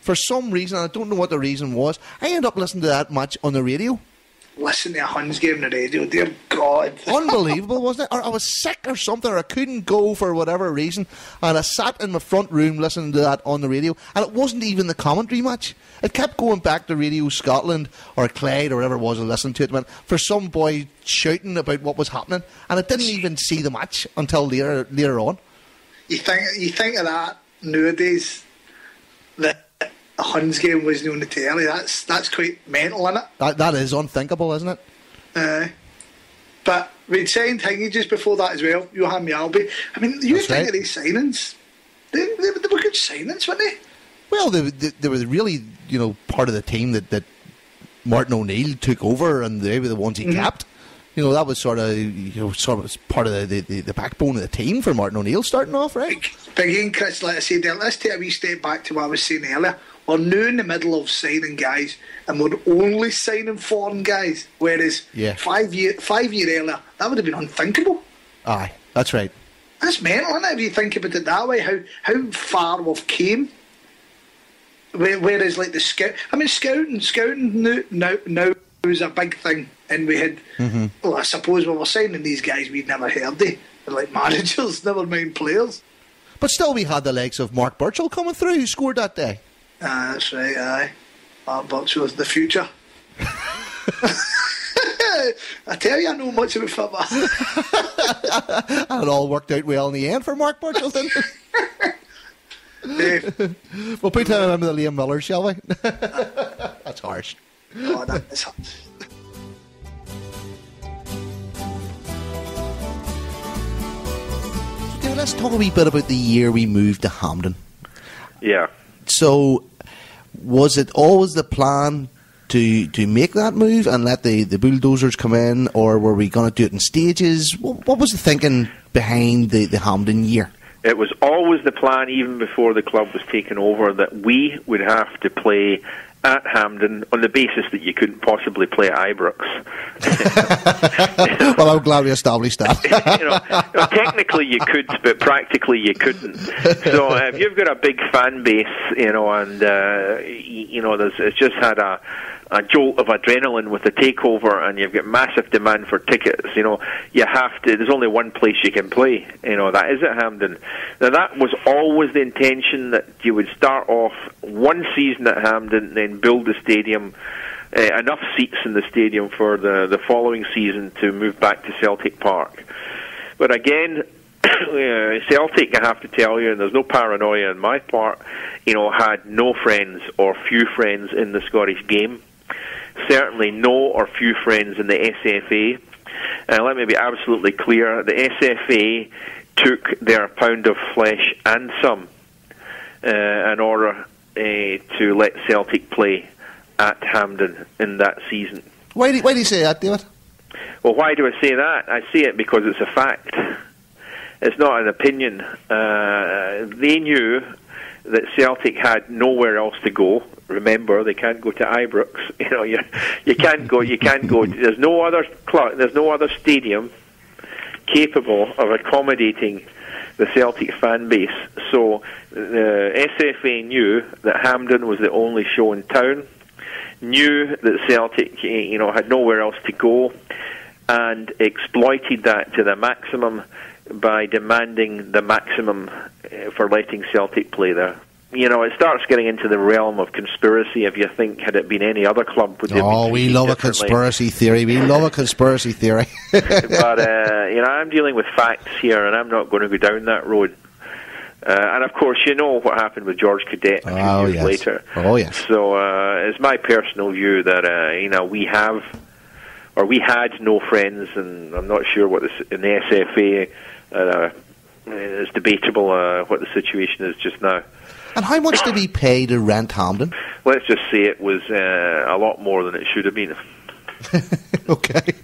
For some reason, I don't know what the reason was, I ended up listening to that match on the radio. Listen to a Huns game on the radio, dear God. Unbelievable, wasn't it? Or I was sick or something, or I couldn't go for whatever reason, and I sat in my front room listening to that on the radio, and it wasn't even the commentary match. It kept going back to Radio Scotland or Clyde or whatever it was I listened to it for some boy shouting about what was happening, and I didn't even see the match until later on. You think of that nowadays, that a Huns game wasn't on the telly. That's quite mental, isn't it? That is unthinkable, isn't it? But we'd signed Hingy just before that as well, Johan Mjalby. I mean, you That's think right. of these signings, they were good signings, weren't they? Well, they were really, part of the team that Martin O'Neill took over, and they were the ones he kept. That was sort of part of the backbone of the team for Martin O'Neill starting off, right? But again, Chris, like I said there, let's take a wee step back to what I was saying earlier. We're now in the middle of signing guys, and we're only signing foreign guys. Whereas 5 year earlier, that would have been unthinkable. Aye, that's right. That's mental, isn't it? If you think about it that way, how far we've came. Whereas, like the scouting now is a big thing, and we had. Well, I suppose when we're signing these guys, we'd never heard of. They're like managers, never mind players. But still, we had the legs of Mark Burchell coming through, who scored that day. That's right, aye. Mark Burchell's the future. I tell you, I know much about football. And it all worked out well in the end for Mark Burchell, didn't it? We'll put him in with Liam Miller, shall we? That's harsh. Oh, that is harsh. Let's talk a wee bit about the year we moved to Hampden. Yeah. So, was it always the plan to make that move and let the bulldozers come in, or were we going to do it in stages? What was the thinking behind the Hampden year? It was always the plan, even before the club was taken over, that we would have to play at Hampden on the basis that you couldn't possibly play at Ibrox. Well, I'm glad we established that. Technically you could, but practically you couldn't. So if you've got a big fan base, and it's just had a jolt of adrenaline with the takeover, and you've got massive demand for tickets, you have to, there's only one place you can play, that is at Hampden. Now that was always the intention, that you would start off one season at Hampden, then build the stadium, enough seats in the stadium for the following season to move back to Celtic Park. But again, Celtic, I have to tell you, and there's no paranoia on my part, had no friends or few friends in the Scottish game. Certainly no or few friends in the SFA. Let me be absolutely clear, the SFA took their pound of flesh and some in order to let Celtic play at Hampden in that season. Why do you say that, David? Well, why do I say that? I say it because it's a fact. It's not an opinion. They knew that Celtic had nowhere else to go. Remember, they can't go to Ibrox. You can't go. There's no other club. There's no other stadium capable of accommodating the Celtic fan base. So the SFA knew that Hampden was the only show in town. Knew that Celtic, had nowhere else to go, and exploited that to the maximum by demanding the maximum for letting Celtic play there. You know, it starts getting into the realm of conspiracy. If you think, had it been any other club, would they have been we love a conspiracy theory. We love a conspiracy theory. But you know, I'm dealing with facts here, and I'm not going to go down that road. And of course, you know what happened with George Cadet a few years later. Oh yes. So it's my personal view that you know, we had no friends, and I'm not sure what in the SFA. It's debatable what the situation is just now. And how much did he pay to rent Hampden? Let's just say it was a lot more than it should have been. Okay.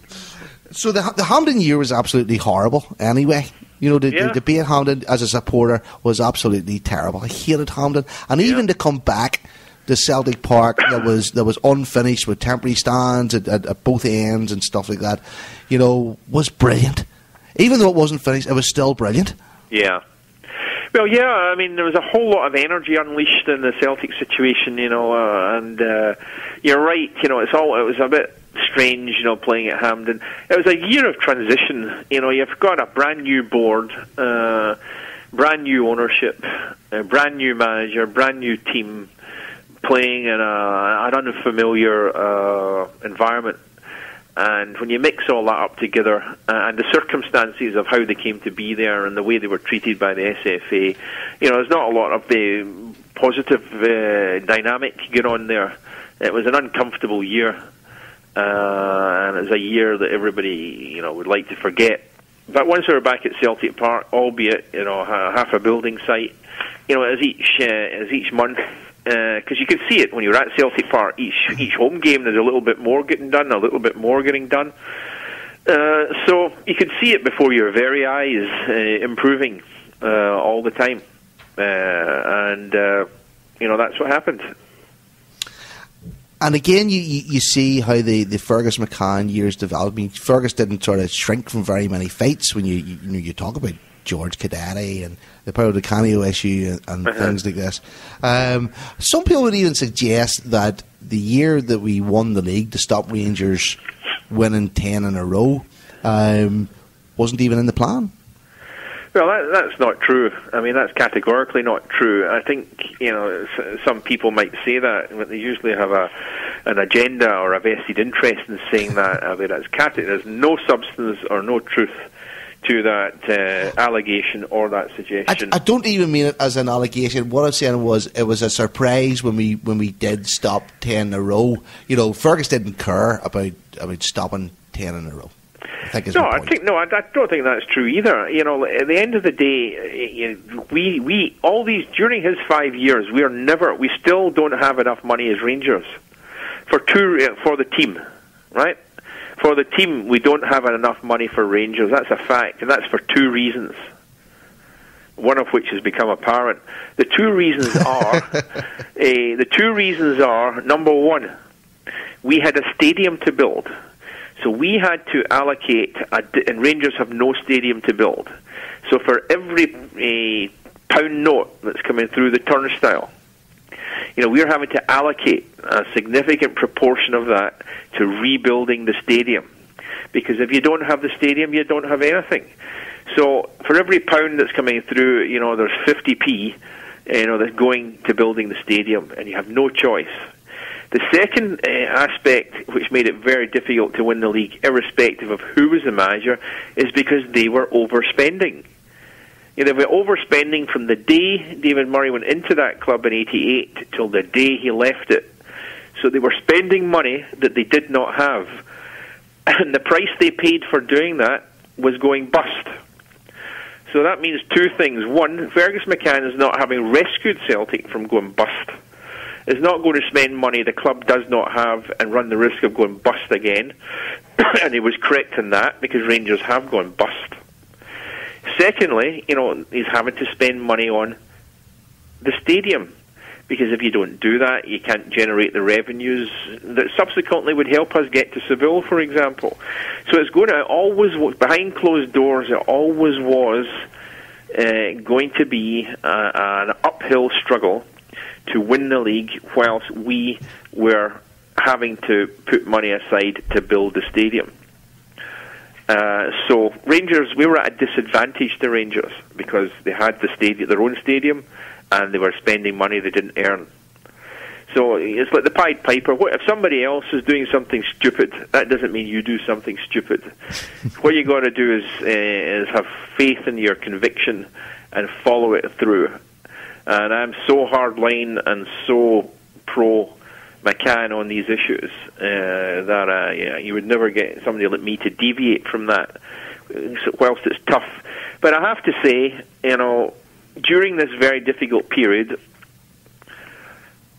So the Hampden year was absolutely horrible anyway. You know, the be at Hampden as a supporter was absolutely terrible. I hated Hampden. And even to come back to Celtic Park that was unfinished with temporary stands at both ends and stuff like that, you know, was brilliant. Even though it wasn't finished, it was still brilliant. Yeah. Well, yeah, I mean, there was a whole lot of energy unleashed in the Celtic situation, you know, and you're right, you know, it was a bit strange, you know, playing at Hampden. It was a year of transition, you know, you've got a brand new board, brand new ownership, a brand new manager, brand new team, playing in an unfamiliar environment. And when you mix all that up together, and the circumstances of how they came to be there and the way they were treated by the SFA, you know, there's not a lot of the positive dynamic going on there. It was an uncomfortable year, and it was a year that everybody, you know, would like to forget. But once we were back at Celtic Park, albeit, you know, half a building site, you know, as each month, because you could see it when you were at Celtic Park. Each home game, there's a little bit more getting done, a little bit more getting done. So you could see it before your very eyes, improving all the time, and you know, that's what happened. And again, you see how the Fergus McCann years developed. I mean, Fergus didn't sort of shrink from very many fights when you talk about George Cadety and the Paolo Di Canio issue and things like this. Some people would even suggest that the year that we won the league to stop Rangers winning 10 in a row wasn't even in the plan. Well, that's not true. I mean, that's categorically not true. I think, you know, some people might say that, but they usually have an agenda or a vested interest in saying that. I mean, there's no substance or no truth to that allegation or that suggestion. I don't even mean it as an allegation. What I'm saying was it was a surprise when we did stop 10 in a row. You know, Fergus didn't care about stopping 10 in a row. I don't think that's true either. You know, at the end of the day, we all these during his 5 years, we still don't have enough money as Rangers for the team, right? For the team, we don't have enough money for Rangers. That's a fact, and that's for two reasons. One of which has become apparent. The two reasons are number one, we had a stadium to build. So we had to allocate, and Rangers have no stadium to build. So for every pound note that's coming through the turnstile, you know, we're having to allocate a significant proportion of that to rebuilding the stadium. Because if you don't have the stadium, you don't have anything. So for every pound that's coming through, you know, there's 50p, you know, that's going to building the stadium, and you have no choice. The second aspect, which made it very difficult to win the league, irrespective of who was the manager, is because they were overspending. You know, they were overspending from the day David Murray went into that club in '88 till the day he left it. So they were spending money that they did not have. And the price they paid for doing that was going bust. So that means two things. One, Fergus McCann is not having rescued Celtic from going bust. Is not going to spend money the club does not have and run the risk of going bust again. And he was correct in that, because Rangers have gone bust. Secondly, you know, he's having to spend money on the stadium, because if you don't do that, you can't generate the revenues that subsequently would help us get to Seville, for example. So it's going to always, behind closed doors, it always was going to be an uphill struggle to win the league, whilst we were having to put money aside to build the stadium. So Rangers, we were at a disadvantage to Rangers because they had the stadium, their own stadium, and they were spending money they didn't earn. So it's like the Pied Piper. What if somebody else is doing something stupid? That doesn't mean you do something stupid. What you got to do is have faith in your conviction and follow it through. And I'm so hardline and so pro McCann on these issues that you would never get somebody like me to deviate from that, whilst it's tough. But I have to say, during this very difficult period,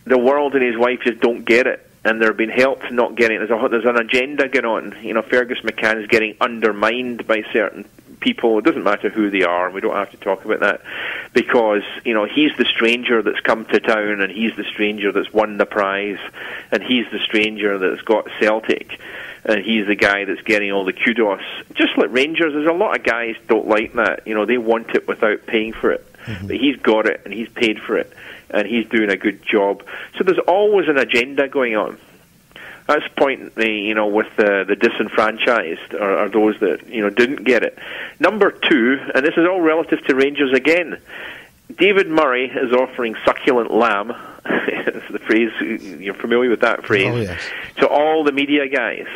the world and his wife just don't get it, and they're being helped not getting it. There's an agenda going on. Fergus McCann is getting undermined by certain people. It doesn't matter who they are, and we don't have to talk about that, because he's the stranger that's come to town, and he's the stranger that's won the prize, and he's the stranger that's got Celtic, and he's the guy that's getting all the kudos. Just like Rangers, there's a lot of guys don't like that. They want it without paying for it. Mm-hmm. But he's got it, and he's paid for it, and he's doing a good job. So there's always an agenda going on. That's the point, with the disenfranchised, or those that, didn't get it. Number two, and this is all relative to Rangers again, David Murray is offering succulent lamb, it's the phrase, you're familiar with that phrase, oh, yes, to all the media guys.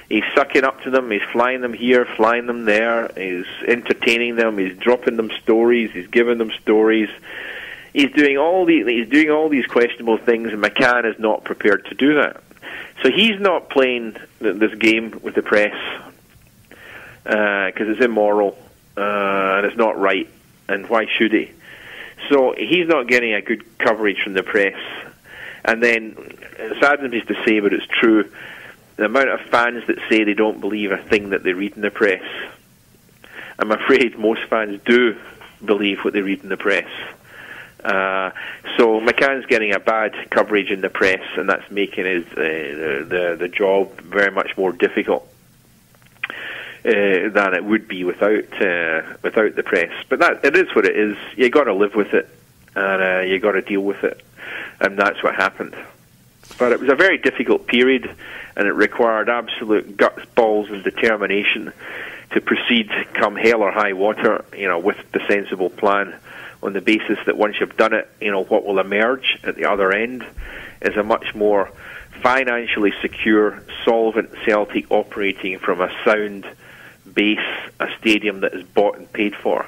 He's sucking up to them, he's flying them here, flying them there, he's entertaining them, he's dropping them stories, he's giving them stories. He's doing all these questionable things, and McCann is not prepared to do that. So he's not playing this game with the press because it's immoral and it's not right, and why should he? So he's not getting a good coverage from the press. And then, it saddens me to say, but it's true, the amount of fans that say they don't believe a thing that they read in the press. I'm afraid most fans do believe what they read in the press. So McCann's getting a bad coverage in the press, and that's making his the job very much more difficult than it would be without the press. But it is what it is. You got to live with it, and you got to deal with it, and that's what happened. But it was a very difficult period, and it required absolute guts, balls, and determination to proceed, come hell or high water, with the sensible plan, on the basis that once you've done it, what will emerge at the other end is a much more financially secure, solvent Celtic operating from a sound base, a stadium that is bought and paid for.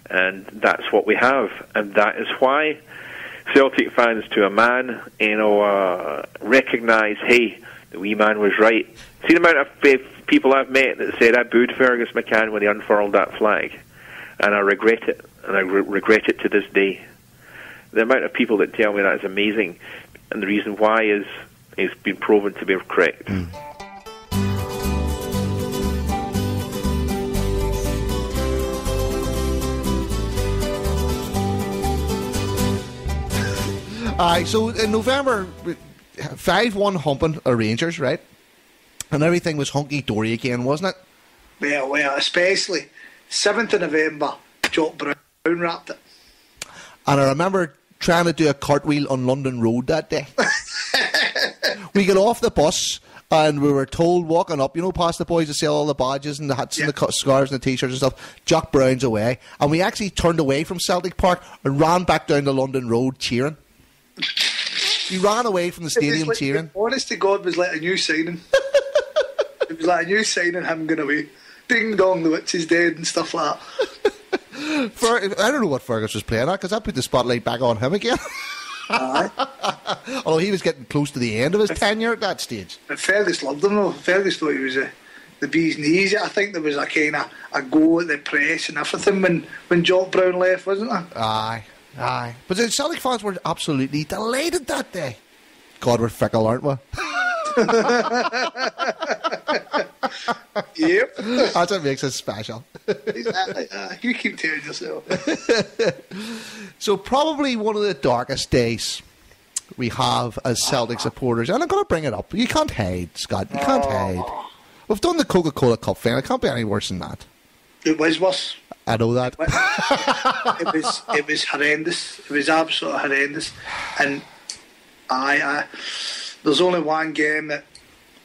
And that's what we have. And that is why Celtic fans, to a man, recognise, hey, the wee man was right. See the amount of people I've met that said I booed Fergus McCann when he unfurled that flag. And I regret it. And I regret it to this day. The amount of people that tell me that is amazing, and the reason why is it's been proven to be correct. Mm. So in November, 5-1 humping a Rangers, right? And everything was hunky-dory again, wasn't it? Well, especially 7th of November, Jock Brown wrapped it. And I remember trying to do a cartwheel on London Road that day. We got off the bus and we were told, walking up, past the boys that sell all the badges and the hats and the scarves and the t-shirts and stuff, Jock Brown's away. And we actually turned away from Celtic Park and ran back down the London Road cheering. We ran away from the stadium cheering. Honest to God, it was like a new signing. It was like a new signing, him going away. Ding dong, the witch is dead and stuff like that. I don't know what Fergus was playing at, because I put the spotlight back on him again. Although he was getting close to the end of his tenure at that stage. But Fergus loved him though. Fergus thought he was the bee's knees. I think there was a kind of a go at the press and everything when Jock Brown left, wasn't there? Aye. But the Celtic fans were absolutely delighted that day. God, we're fickle, aren't we? Yep. That's what makes us special. Exactly. You keep telling yourself. So probably one of the darkest days we have as Celtic supporters, and I'm going to bring it up. You can't hide, Scott. You can't hide. We've done the Coca-Cola Cup final. It can't be any worse than that. It was worse. I know that. It was horrendous. It was absolutely horrendous. And there's only one game that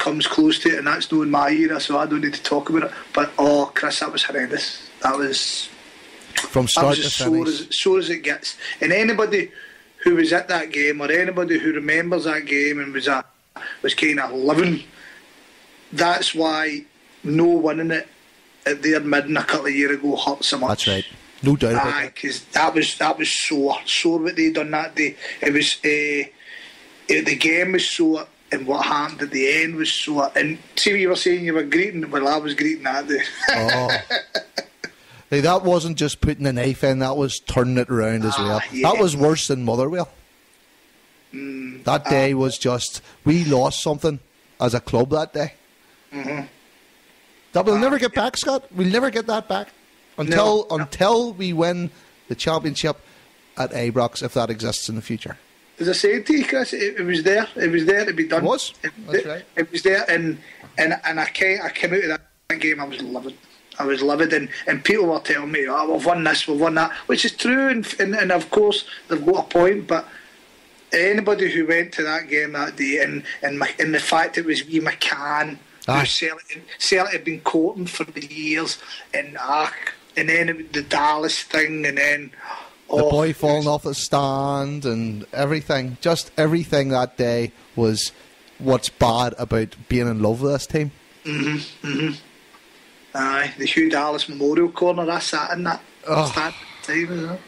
comes close to it, and that's not in my era, so I don't need to talk about it. But Chris, that was horrendous. That was from start to finish, sore as it gets. And anybody who was at that game, or anybody who remembers that game and was kind of living, that's why no winning it at their midden a couple of years ago hurt so much. That's right, no doubt about that. Because that was sore what they done that day. It was the game was sore, and what happened at the end was sore. And see what you were saying, you were greeting. Well, I was greeting that day. Hey, that wasn't just putting a knife in, that was turning it around as well. Yeah. That was worse than Motherwell. That day was just, we lost something as a club that day. Mm-hmm. That we'll never get back, Scott. We'll never get that back until we win the championship at Ibrox, if that exists in the future. As I said to you, Chris, it was there. It was there to be done. It was. That's right. It was there, and I came out of that game, I was livid. And people were telling me, we've won this, we've won that, which is true, and of course they've got a point. But anybody who went to that game that day, and the fact it was wee McCann, who Celtic had been courting for years, and then the Dallas thing, and then the boy falling off the stand and everything. Just everything that day was what's bad about being in love with this team. Mm-hmm. Mm-hmm. Aye, the Hugh Dallas Memorial Corner, I sat in that stand time as well.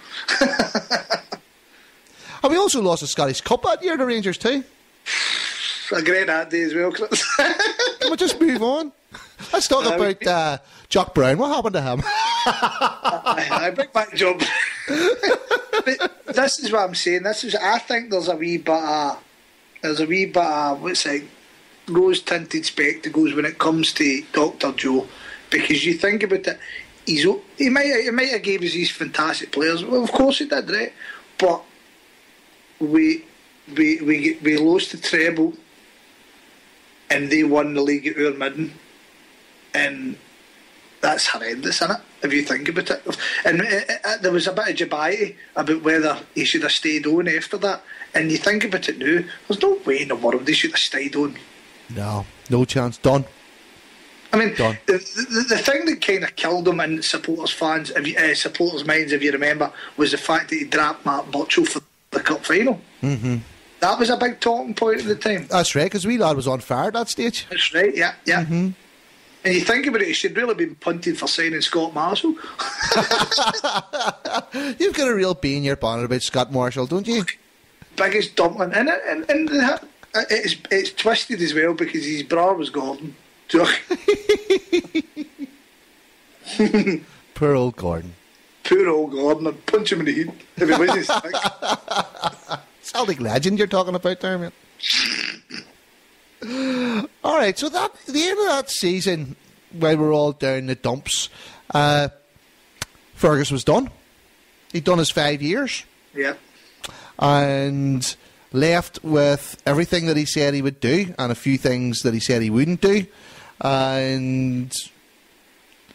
And we also lost the Scottish Cup that year, the Rangers too. A great that day as well, Chris. Can we just move on? Let's talk about Jock Brown. What happened to him? Aye, big back job. But this is what I'm saying. I think there's a wee bit of what's it, rose-tinted spectacles when it comes to Dr. Joe. Because you think about it, he might have gave us these fantastic players. Well, of course he did, right? But we lost the treble, and they won the league at our midden, and that's horrendous, isn't it? If you think about it, and there was a bit of dubiety about whether he should have stayed on after that. And you think about it now, there's no way in the world he should have stayed on. No chance. Done. I mean, the thing that kind of killed him in supporters' minds, if you remember, was the fact that he dropped Mark Butchell for the cup final. Mm-hmm. That was a big talking point at the time. That's right, because wee lad was on fire at that stage. That's right, yeah. Mm-hmm. And you think about it, he should really have been punted for signing Scott Marshall. You've got a real bee in your bonnet about Scott Marshall, don't you? Biggest dumpling in it, and it's twisted as well because his brother was Gordon. Poor old Gordon. I'd punch him in the head if he wasn't sick. Celtic legend you're talking about there, mate. Alright, so that the end of that season, when we're all down the dumps, Fergus was done. He'd done his 5 years. Yeah. And left with everything that he said he would do and a few things that he said he wouldn't do. And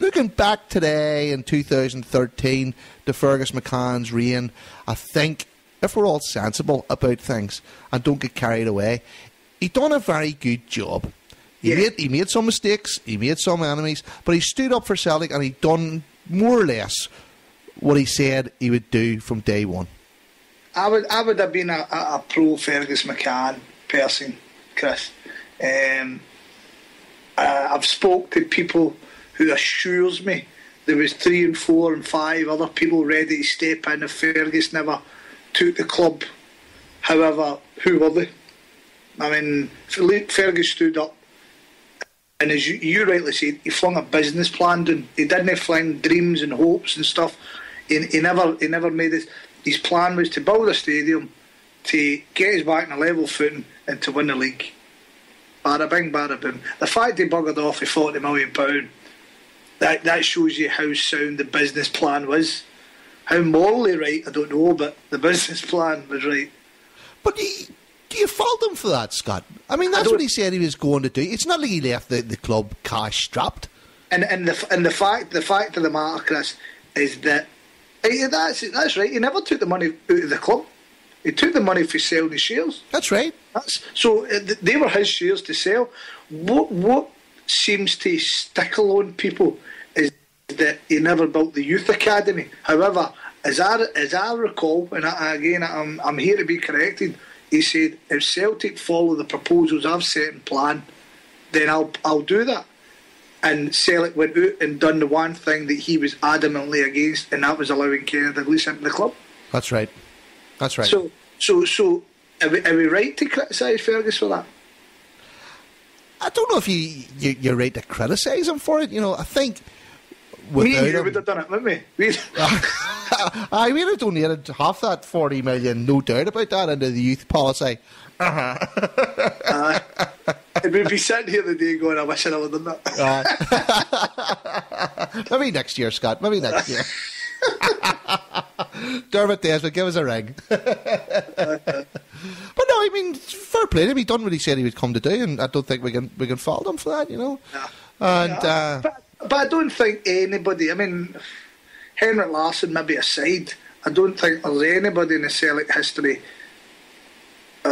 looking back today in 2013 to Fergus McCann's reign, I think if we're all sensible about things and don't get carried away, he done a very good job. He made some mistakes, he made some enemies, but he stood up for Celtic and he done more or less what he said he would do from day one. I would have been a pro Fergus McCann person, Chris. I've spoke to people who assures me there was 3 and 4 and 5 other people ready to step in if Fergus never took the club. However, who were they? I mean, Fergus stood up, and as you rightly said, he flung a business plan down. He didn't fling dreams and hopes and stuff. He never made it. His plan was to build a stadium, to get us back in a level footing, and to win the league. Bada bing, bada boom. The fact he buggered off for £40 million, that shows you how sound the business plan was. How morally right, I don't know, but the business plan was right. But do you fault him for that, Scott? I mean, that's what he said he was going to do. It's not like he left the club cash strapped. And the fact of the matter, Chris, is that that's right. He never took the money out of the club. He took the money for selling the shares. That's right. So they were his shares to sell. What seems to stickle on people is that he never built the youth academy. However, as I recall, and I'm here to be corrected, he said, if Celtic follow the proposals I've set in plan, then I'll do that. And Celtic went out and done the one thing that he was adamantly against, and that was allowing Kenneth Douglas into the club. That's right. So are we right to criticise Fergus for that? I don't know if you're right to criticise him for it. I think me and you would have done it, wouldn't we? I would have donated half that 40 million, no doubt about that, into the youth policy. We'd be sitting here today going, I wish I would have done that. Maybe next year, Scott. Maybe next year. Dermot Desmond, give us a ring. But no, I mean, fair play to him. He done what he said he would come to do, and I don't think we can fault him for that, No. And but I don't think anybody. I mean, Henrik Larsson maybe aside, I don't think there's anybody in the Celtic history,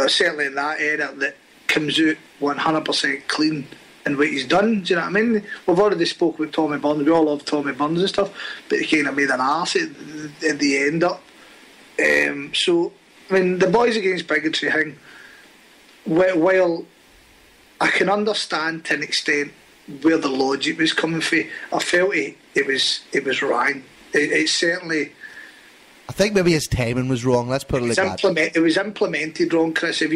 certainly in that era, that comes out 100% clean in what he's done. Do you know what I mean? We've already spoke about Tommy Burns. We all love Tommy Burns and stuff, but he kind of made an arse at the end up. So, I mean, the Boys Against Bigotry thing, while I can understand to an extent where the logic was coming from, I felt it was wrong. It certainly... I think maybe his timing was wrong. Let's put it like that. It was implemented wrong, Chris. If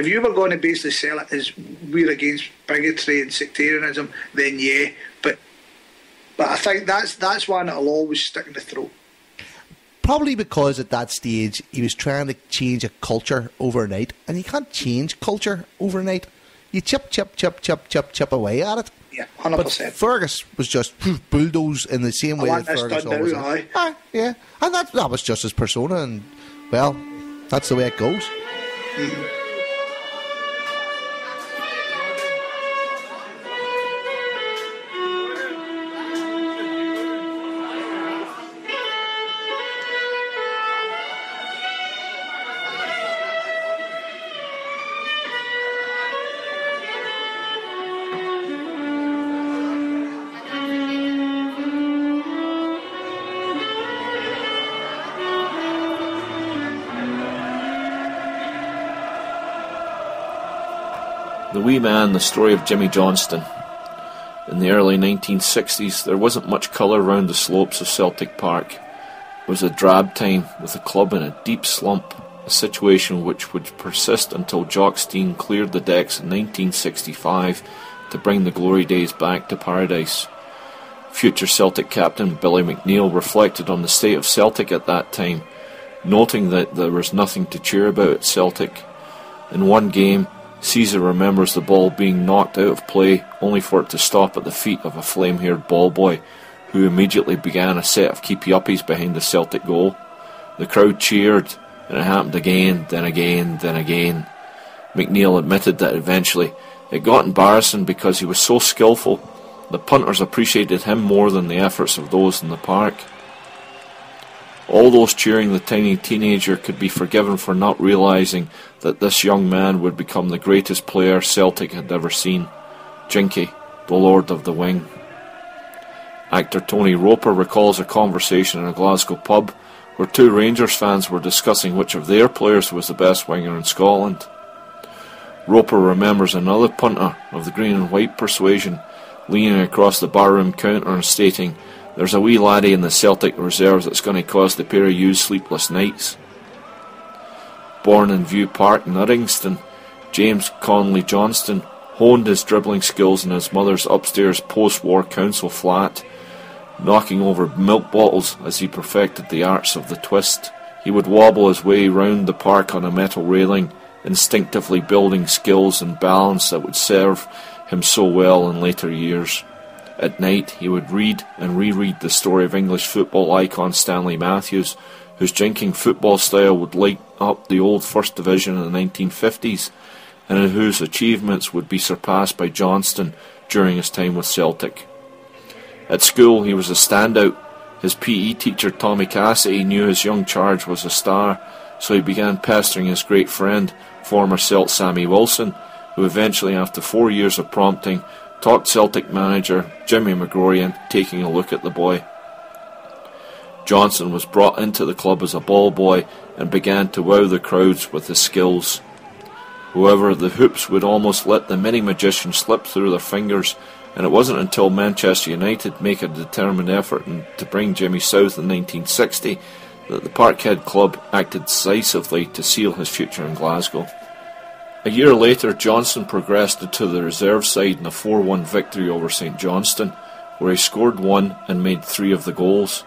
you were going to basically sell it as we're against bigotry and sectarianism, then yeah. But I think that's one that'll always stick in the throat. Probably because at that stage he was trying to change a culture overnight, and you can't change culture overnight. You chip away at it. Yeah, 100%. But Fergus was just bulldoze in the same way that Fergus always is. Yeah, and that was just his persona, and well, that's the way it goes. Mm-hmm. The Wee Man, the story of Jimmy Johnston. In the early 1960s, there wasn't much colour round the slopes of Celtic Park. It was a drab time, with the club in a deep slump, a situation which would persist until Jock Stein cleared the decks in 1965 to bring the glory days back to paradise. Future Celtic captain Billy McNeill reflected on the state of Celtic at that time, noting that there was nothing to cheer about at Celtic. In one game, Caesar remembers the ball being knocked out of play, only for it to stop at the feet of a flame-haired ball boy, who immediately began a set of keepy-uppies behind the Celtic goal. The crowd cheered, and it happened again, then again, then again. McNeill admitted that eventually it got embarrassing because he was so skillful. The punters appreciated him more than the efforts of those in the park. All those cheering the tiny teenager could be forgiven for not realising that this young man would become the greatest player Celtic had ever seen. Jinky, the Lord of the Wing. Actor Tony Roper recalls a conversation in a Glasgow pub where two Rangers fans were discussing which of their players was the best winger in Scotland. Roper remembers another punter of the green and white persuasion leaning across the barroom counter and stating, "There's a wee laddie in the Celtic reserves that's going to cause the pair of you sleepless nights." Born in View Park, Nuttingston, James Conley Johnston honed his dribbling skills in his mother's upstairs post-war council flat, knocking over milk bottles as he perfected the arts of the twist. He would wobble his way round the park on a metal railing, instinctively building skills and balance that would serve him so well in later years. At night, he would read and reread the story of English football icon Stanley Matthews, whose jinking football style would light up the old First Division in the 1950s, and whose achievements would be surpassed by Johnston during his time with Celtic. At school, he was a standout. His PE teacher, Tommy Cassidy, knew his young charge was a star, so he began pestering his great friend, former Celt Sammy Wilson, who eventually, after 4 years of prompting, talked Celtic manager Jimmy McCorry into taking a look at the boy. Johnson was brought into the club as a ball boy and began to wow the crowds with his skills. However, the hoops would almost let the mini-magician slip through their fingers, and it wasn't until Manchester United make a determined effort to bring Jimmy south in 1960 that the Parkhead club acted decisively to seal his future in Glasgow. A year later, Johnson progressed into the reserve side in a 4-1 victory over St Johnstone, where he scored 1 and made 3 of the goals.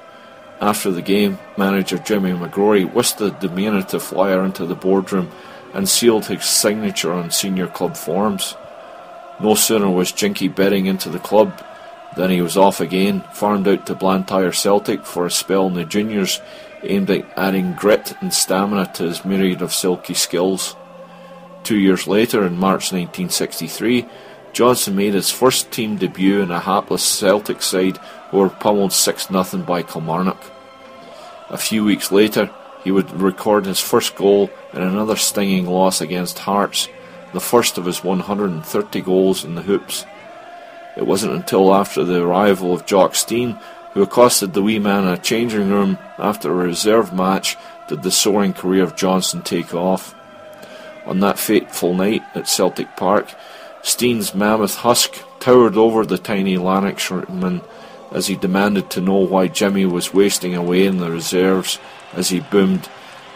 After the game, manager Jimmy McCorry whisked the diminutive flyer into the boardroom and sealed his signature on senior club forms. No sooner was Jinky bedding into the club than he was off again, farmed out to Blantyre Celtic for a spell in the juniors, aimed at adding grit and stamina to his myriad of silky skills. 2 years later, in March 1963, Johnson made his first team debut in a hapless Celtic side who were pummeled 6-0 by Kilmarnock. A few weeks later, he would record his first goal in another stinging loss against Hearts, the first of his 130 goals in the hoops. It wasn't until after the arrival of Jock Stein, who accosted the wee man in a changing room after a reserve match, did the soaring career of Johnson take off. On that fateful night at Celtic Park, Stein's mammoth husk towered over the tiny Lanarkshireman as he demanded to know why Jimmy was wasting away in the reserves, as he boomed,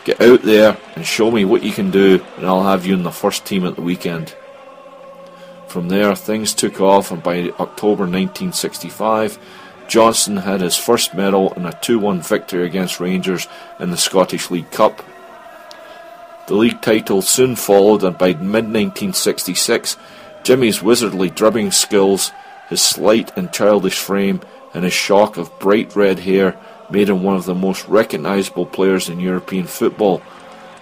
"Get out there and show me what you can do, and I'll have you in the first team at the weekend." From there, things took off, and by October 1965, Johnson had his first medal in a 2-1 victory against Rangers in the Scottish League Cup. The league title soon followed, and by mid-1966, Jimmy's wizardly dribbling skills, his slight and childish frame, and his shock of bright red hair made him one of the most recognisable players in European football,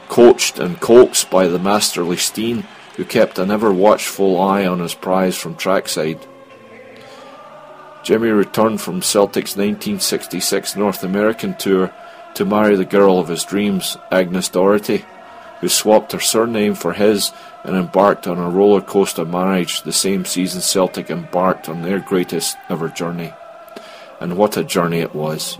coached and coaxed by the masterly Stein, who kept an ever-watchful eye on his prize from trackside. Jimmy returned from Celtic's 1966 North American tour to marry the girl of his dreams, Agnes Doherty, who swapped her surname for his and embarked on a roller coaster marriage the same season Celtic embarked on their greatest ever journey. And what a journey it was,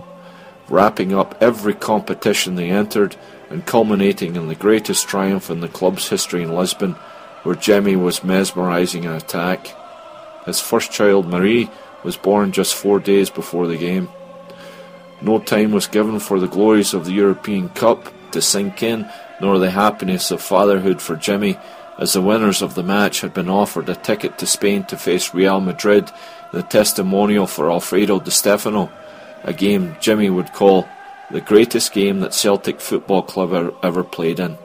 wrapping up every competition they entered and culminating in the greatest triumph in the club's history in Lisbon, where Jimmy was mesmerising an attack. His first child, Marie, was born just 4 days before the game. No time was given for the glories of the European Cup to sink in, nor the happiness of fatherhood for Jimmy, as the winners of the match had been offered a ticket to Spain to face Real Madrid, the testimonial for Alfredo Di Stefano, a game Jimmy would call the greatest game that Celtic Football Club ever played in.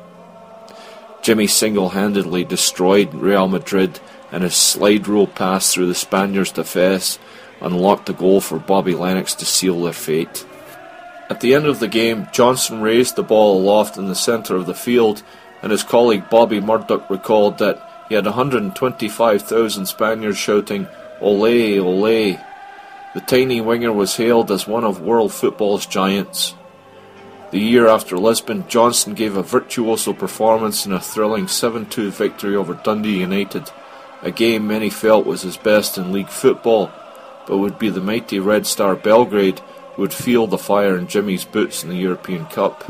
Jimmy single-handedly destroyed Real Madrid, and his slide rule pass through the Spaniards' defence unlocked the goal for Bobby Lennox to seal their fate. At the end of the game, Johnson raised the ball aloft in the centre of the field, and his colleague Bobby Murdoch recalled that he had 125,000 Spaniards shouting, "Ole, ole." The tiny winger was hailed as one of world football's giants. The year after Lisbon, Johnson gave a virtuoso performance in a thrilling 7-2 victory over Dundee United, a game many felt was his best in league football, but would be the mighty Red Star Belgrade who would feel the fire in Jimmy's boots in the European Cup.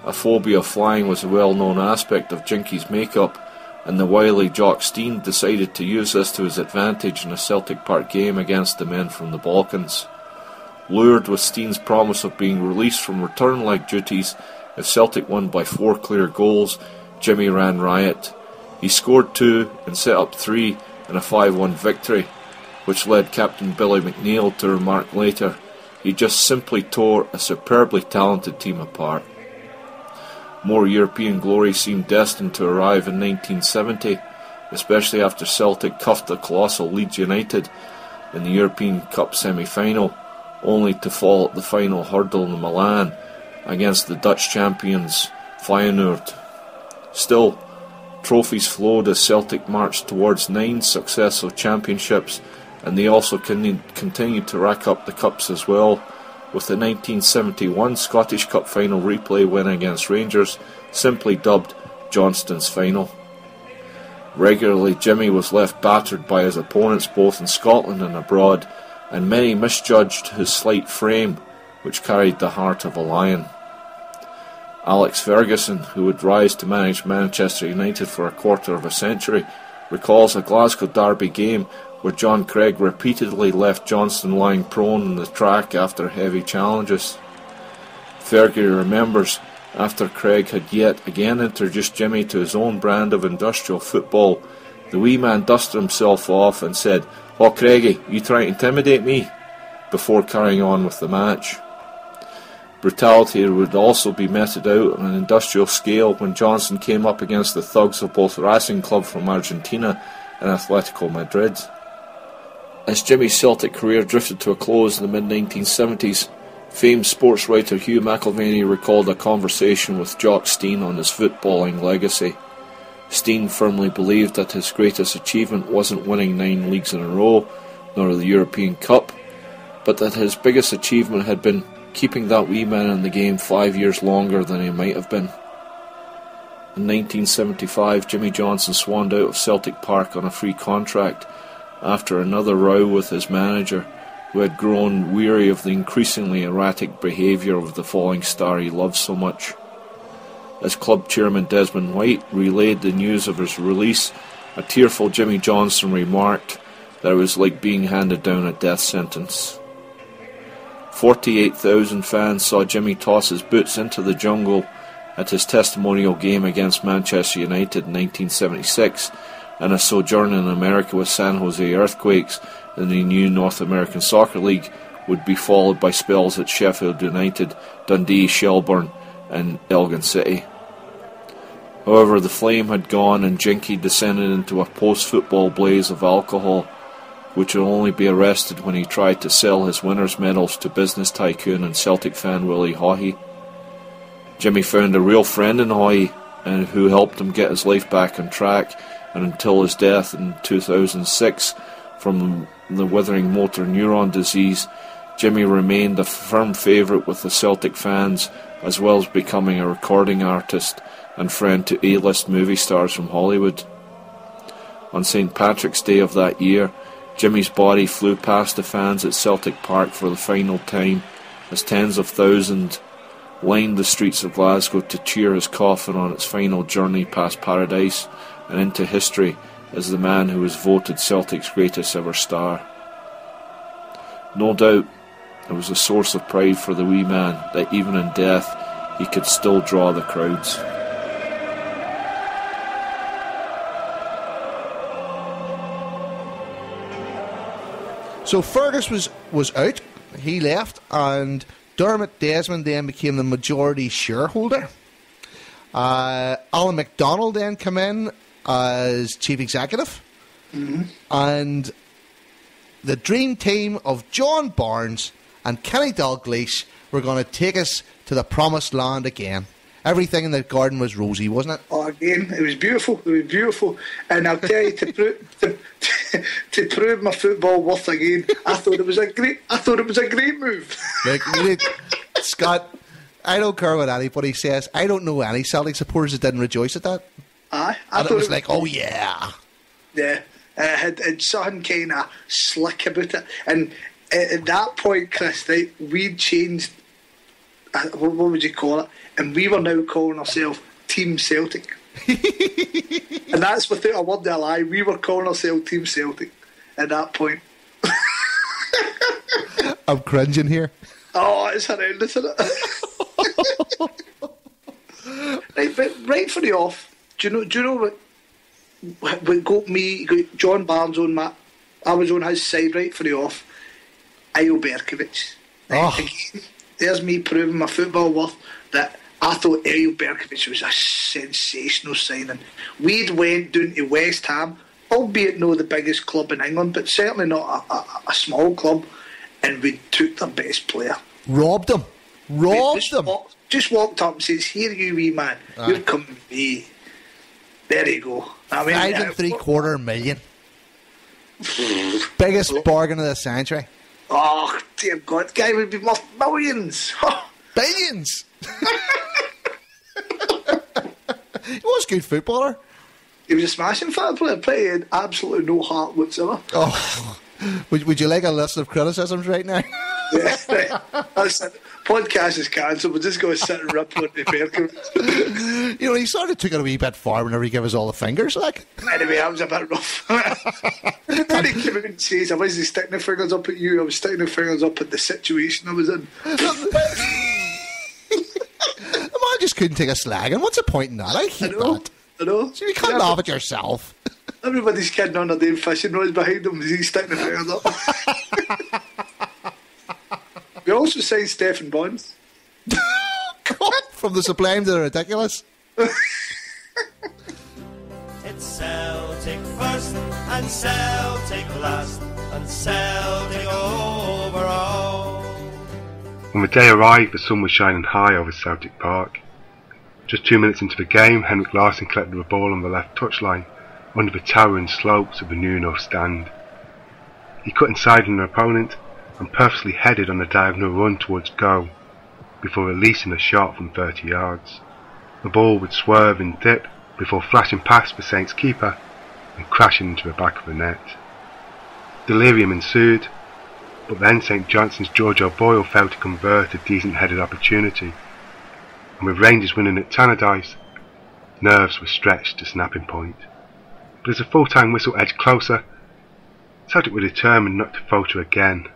A phobia of flying was a well-known aspect of Jinky's makeup, and the wily Jock Stein decided to use this to his advantage in a Celtic Park game against the men from the Balkans. Lured with Stein's promise of being released from return leg duties if Celtic won by 4 clear goals, Jimmy ran riot. He scored 2 and set up 3 in a 5-1 victory, which led Captain Billy McNeil to remark later, "He just simply tore a superbly talented team apart." More European glory seemed destined to arrive in 1970, especially after Celtic cuffed the colossal Leeds United in the European Cup semi-final, only to fall at the final hurdle in Milan against the Dutch champions Feyenoord. Still, trophies flowed as Celtic marched towards 9 successive championships, and they also continued to rack up the cups as well, with the 1971 Scottish Cup final replay win against Rangers simply dubbed Johnston's final. Regularly, Jimmy was left battered by his opponents both in Scotland and abroad, and many misjudged his slight frame, which carried the heart of a lion. Alex Ferguson, who would rise to manage Manchester United for a quarter of a century, recalls a Glasgow derby game where John Craig repeatedly left Johnston lying prone on the track after heavy challenges. Fergie remembers, after Craig had yet again introduced Jimmy to his own brand of industrial football, the wee man dusted himself off and said, "Oh, Craigie, you trying to intimidate me?" before carrying on with the match. Brutality would also be meted out on an industrial scale when Johnston came up against the thugs of both Racing Club from Argentina and Atletico Madrid. As Jimmy's Celtic career drifted to a close in the mid-1970s, famed sports writer Hugh McIlvaney recalled a conversation with Jock Stein on his footballing legacy. Stein firmly believed that his greatest achievement wasn't winning 9 leagues in a row, nor the European Cup, but that his biggest achievement had been keeping that wee man in the game 5 years longer than he might have been. In 1975, Jimmy Johnson swanned out of Celtic Park on a free contract after another row with his manager, who had grown weary of the increasingly erratic behaviour of the falling star he loved so much. As club chairman Desmond White relayed the news of his release, a tearful Jimmy Johnson remarked that it was like being handed down a death sentence. 48,000 fans saw Jimmy toss his boots into the jungle at his testimonial game against Manchester United in 1976, and a sojourn in America with San Jose Earthquakes in the new North American Soccer League would be followed by spells at Sheffield United, Dundee, Shelbourne and Elgin City. However, the flame had gone and Jinky descended into a post-football blaze of alcohol, which would only be arrested when he tried to sell his winners' medals to business tycoon and Celtic fan Willie Haughey. Jimmy found a real friend in Haughey, and who helped him get his life back on track, and until his death in 2006 from the withering motor neuron disease, Jimmy remained a firm favourite with the Celtic fans, as well as becoming a recording artist and friend to A-list movie stars from Hollywood. On St. Patrick's Day of that year, Jimmy's body flew past the fans at Celtic Park for the final time, as tens of thousands lined the streets of Glasgow to cheer his coffin on its final journey past paradise and into history as the man who was voted Celtic's greatest ever star. No doubt it was a source of pride for the wee man that even in death he could still draw the crowds. So Fergus was out, he left, and Dermot Desmond then became the majority shareholder. Alan MacDonald then came in as chief executive. Mm-hmm. And the dream team of John Barnes and Kenny Dalglish were going to take us to the promised land again. Everything in the garden was rosy, wasn't it? Oh, again, it was beautiful. It was beautiful, and I'll tell you, to prove my football worth again, I thought it was a great move. Like, Scott, I don't care what anybody says. I don't know any Celtic supporters that didn't rejoice at that. Aye, and it was like, oh yeah, yeah. Had something kind of slick about it, and at that point, Chris, right, we'd changed. What would you call it? And we were now calling ourselves Team Celtic. And that's without a word of a lie. We were calling ourselves Team Celtic at that point. I'm cringing here. Oh, it's horrendous, isn't it? Right, but right for the off, do you know what got me, got John Barnes on my, I was on his side right for the off. Ayo Berkovic. Right, again, there's me proving my football worth that I thought Ayo Berkovic was a sensational signing. We'd went down to West Ham, albeit not the biggest club in England, but certainly not a small club, and we took their best player. Robbed them. Just walked up and says, "Here you wee man, you're coming with me." There you go. I mean, $5.75 million. Biggest bargain of the century. Oh, dear God, guy would be worth millions. Billions! He was a good footballer. He was a smashing football player, but he had absolutely no heart whatsoever. Oh, would you like a list of criticisms right now? Yeah, that's it. Podcast is cancelled. We're just going to sit and rip on the Fergus. You know, he sort of took it a wee bit far whenever he gave us all the fingers, like. Anyway, I was a bit rough. Then he came out and says, I wasn't sticking the fingers up at you, I was sticking the fingers up at the situation I was in. The man just couldn't take a slag, and what's the point in that? I hate that. I know. So you can't laugh at yourself. Everybody's kidding on their damn fishing rods behind him as he's sticking the fingers up. We also signed Stephen Bonds. From the sublime to the ridiculous. It's Celtic first and Celtic last and Celtic over all. When the day arrived, the sun was shining high over Celtic Park. Just 2 minutes into the game, Henrik Larsson collected the ball on the left touchline under the towering slopes of the New North Stand. He cut inside an opponent and purposely headed on a diagonal run towards goal before releasing a shot from 30 yards. The ball would swerve and dip before flashing past the Saints keeper and crashing into the back of the net. Delirium ensued, but then St Johnston's George O'Boyle failed to convert a decent headed opportunity, and with Rangers winning at Tannadice, nerves were stretched to snapping point. But as the full-time whistle edged closer, Celtic were determined not to falter again,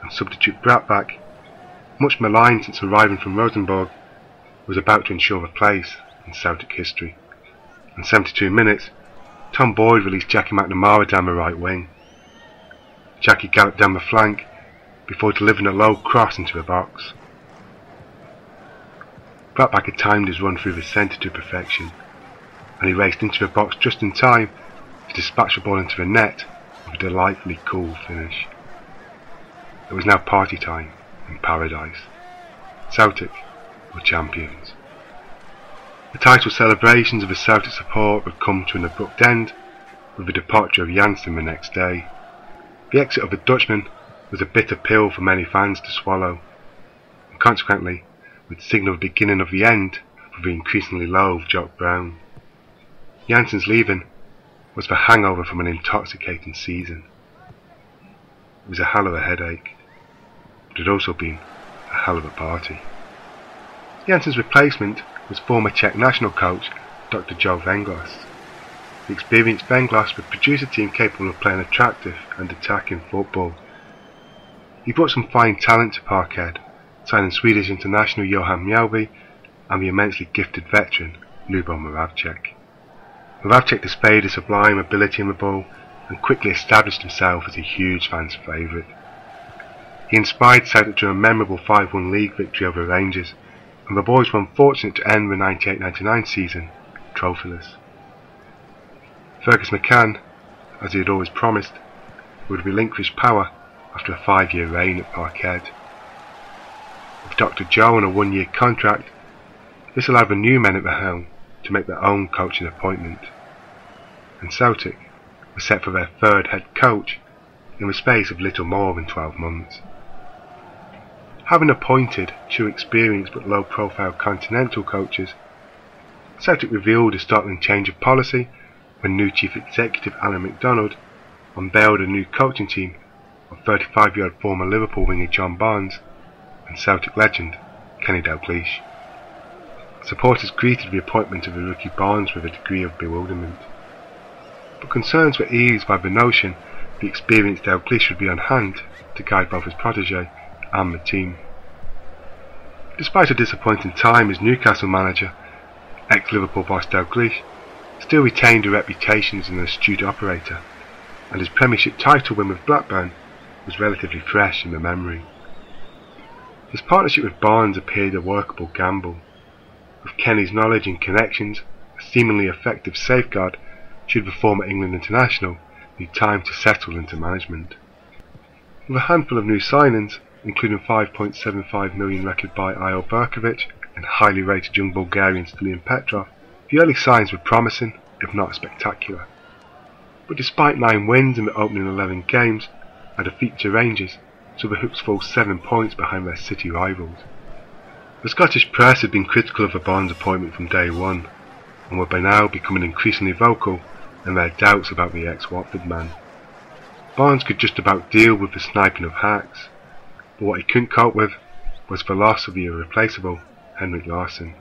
and substitute Bratback, much maligned since arriving from Rosenborg, was about to ensure a place in Celtic history. In 72 minutes, Tom Boyd released Jackie McNamara down the right wing. Jackie galloped down the flank before delivering a low cross into the box. Bratback had timed his run through the centre to perfection, and he raced into the box just in time to dispatch the ball into the net with a delightfully cool finish. It was now party time in paradise. Celtic were champions. The title celebrations of the Celtic support would come to an abrupt end with the departure of Janssen the next day. The exit of the Dutchman was a bitter pill for many fans to swallow, and consequently would signal the beginning of the end for the increasingly loathed Jock Brown. Janssen's leaving was the hangover from an intoxicating season. It was a hell of a headache, but it had also been a hell of a party. Janssen's replacement was former Czech national coach Dr. Joe Venglas. The experienced Venglas would produce a team capable of playing attractive and attacking football. He brought some fine talent to Parkhead, signing Swedish international Johan Mjällby and the immensely gifted veteran Lubo Moravcik. Moravcik displayed a sublime ability in the ball and quickly established himself as a huge fan's favourite. He inspired Celtic to a memorable 5-1 league victory over Rangers, and the boys were unfortunate to end the 98-99 season trophyless. Fergus McCann, as he had always promised, would relinquish power after a 5-year reign at Parkhead. With Dr. Joe on a 1-year contract, this allowed the new men at the helm to make their own coaching appointment, and Celtic were set for their third head coach in the space of little more than 12 months. Having appointed two experienced but low-profile continental coaches, Celtic revealed a startling change of policy when new chief executive Alan MacDonald unveiled a new coaching team of 35-year-old former Liverpool winger John Barnes and Celtic legend Kenny Dalglish. Supporters greeted the appointment of the rookie Barnes with a degree of bewilderment, but concerns were eased by the notion the experienced Dalglish would be on hand to guide both his protege and the team. Despite a disappointing time as Newcastle manager, ex-Liverpool boss Dalglish still retained a reputation as an astute operator, and his Premiership title win with Blackburn was relatively fresh in the memory. His partnership with Barnes appeared a workable gamble, with Kenny's knowledge and connections a seemingly effective safeguard should the former England international need time to settle into management. With a handful of new signings, including $5.75 million record buy Ayo Berkovic and highly rated young Bulgarian Stilian Petrov, the early signs were promising, if not spectacular. But despite 9 wins in the opening 11 games, a defeat to Rangers, so the Hoops fall 7 points behind their city rivals. The Scottish press had been critical of the Barnes appointment from day one, and were by now becoming increasingly vocal in their doubts about the ex-Watford man. Barnes could just about deal with the sniping of hacks, but what he couldn't cope with was the loss of the irreplaceable Henrik Larsson,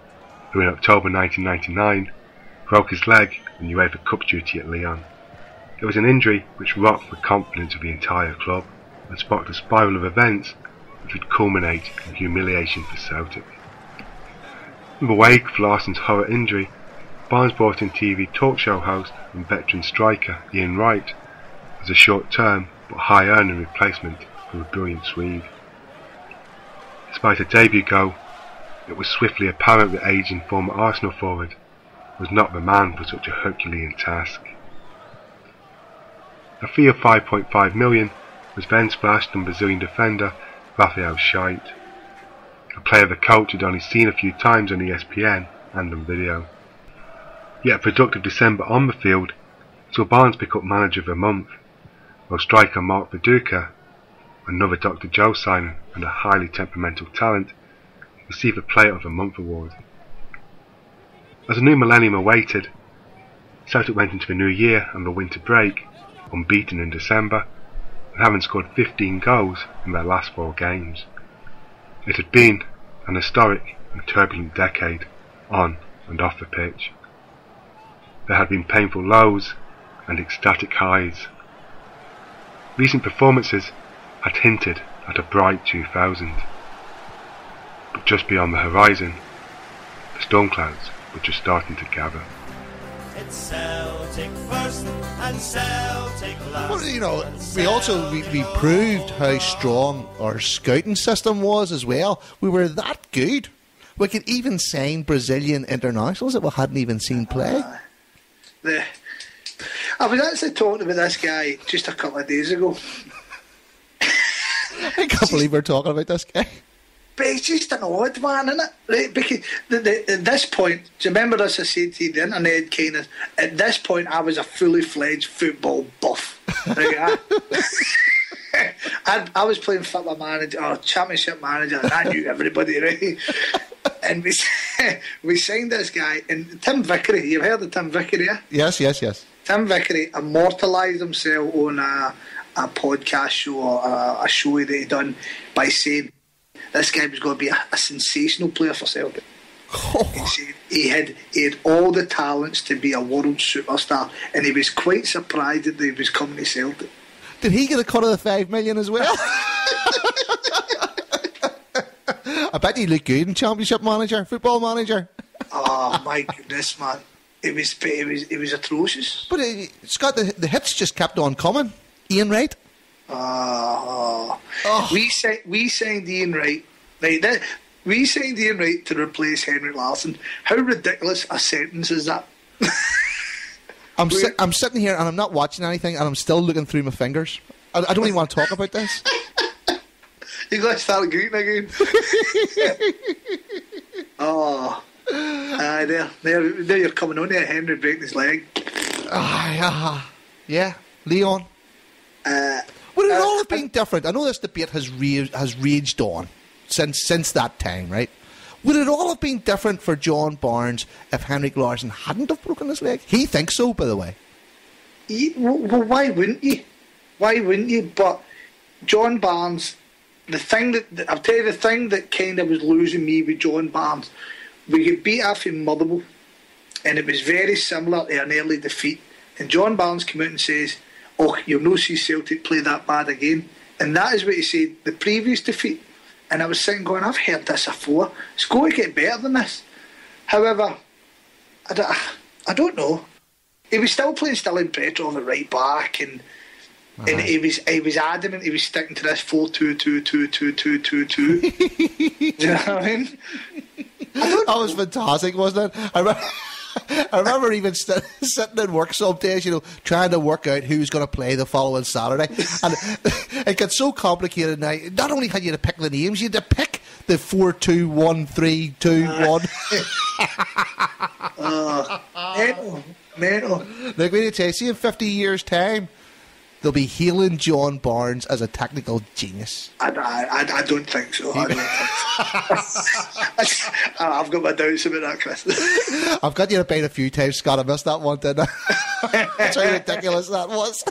who in October 1999 broke his leg in UEFA Cup duty at Lyon. It was an injury which rocked the confidence of the entire club and sparked a spiral of events which would culminate in humiliation for Celtic. In the wake of Larsson's horror injury, Barnes brought in TV talk show host and veteran striker Ian Wright as a short-term but high-earning replacement for the brilliant Swede. Despite a debut goal, it was swiftly apparent that aging former Arsenal forward was not the man for such a Herculean task. A fee of $5.5 million was then splashed on Brazilian defender Rafael Scheidt, a player the coach had only seen a few times on ESPN and on video. Yet a productive December on the field saw Barnes pick up Manager of the Month, while striker Mark Viduka, another Dr. Joe signing and a highly temperamental talent, received the Player of the Month award. As a new millennium awaited, Celtic went into the new year and the winter break unbeaten in December, and having scored 15 goals in their last 4 games. It had been an historic and turbulent decade on and off the pitch. There had been painful lows and ecstatic highs. Recent performances had hinted at a bright 2000, but just beyond the horizon, the storm clouds were just starting to gather. It's Celtic first and Celtic last. Well, you know, we proved how strong our scouting system was as well. We were that good. We could even sign Brazilian internationals that we hadn't even seen play. I was actually talking about this guy just a couple of days ago. I can't believe we're talking about this guy. But it's just an odd one, isn't it? Right? Because at this point, do you remember as I said to you, the internet kind of, at this point I was a fully fledged football buff. Right? I was playing football manager or championship manager, and I knew everybody, right? And we signed this guy, and Tim Vickery. You've heard of Tim Vickery, yeah? Yes. Tim Vickery immortalised himself on a podcast show or a show that he done by saying this guy was going to be a sensational player for Celtic. He said he had all the talents to be a world superstar, and he was quite surprised that he was coming to Celtic. Did he get a cut of the $5 million as well? I bet he looked good in Championship Manager, Football Manager. Oh my goodness, man! It was atrocious. But Scott, the hits just kept on coming. Ian Wright. We signed Ian Wright. Right, we signed Ian Wright to replace Henrik Larsson. How ridiculous a sentence is that? I'm sitting here and I'm not watching anything, and I'm still looking through my fingers. I don't even want to talk about this. You got to start greeting again. There you're coming on there, Henry breaking his leg. Yeah, Leon. Would it all have been different? I know this debate has raged on since that time, right? Would it all have been different for John Barnes if Henrik Larsson hadn't have broken his leg? He thinks so, by the way. Well, why wouldn't you? Why wouldn't you? But John Barnes, I'll tell you the thing that kind of was losing me with John Barnes, we get beat off in Motherwell, and it was very similar to an early defeat. And John Barnes came out and says, you'll no see Celtic play that bad again. And that is what he said the previous defeat. And I was sitting going, I've heard this before. It's going to get better than this. However, I don't know. He was still playing Stilling Petrov at right back, and he was adamant he was sticking to this 4-2-2-2-2-2-2-2. Do you know what I mean? That was fantastic, wasn't it? I remember even sitting in work some days, trying to work out who's going to play the following Saturday. And it got so complicated now. Not only had you to pick the names, you had to pick the 4-2-1-3-2-1. Mental. Like, we need to tell you, see in 50 years' time, they'll be hailing John Barnes as a technical genius. I don't think so. I've got my doubts about that, Chris. I've got you to bait a few times, Scott. I missed that one, didn't I? That's how ridiculous that was.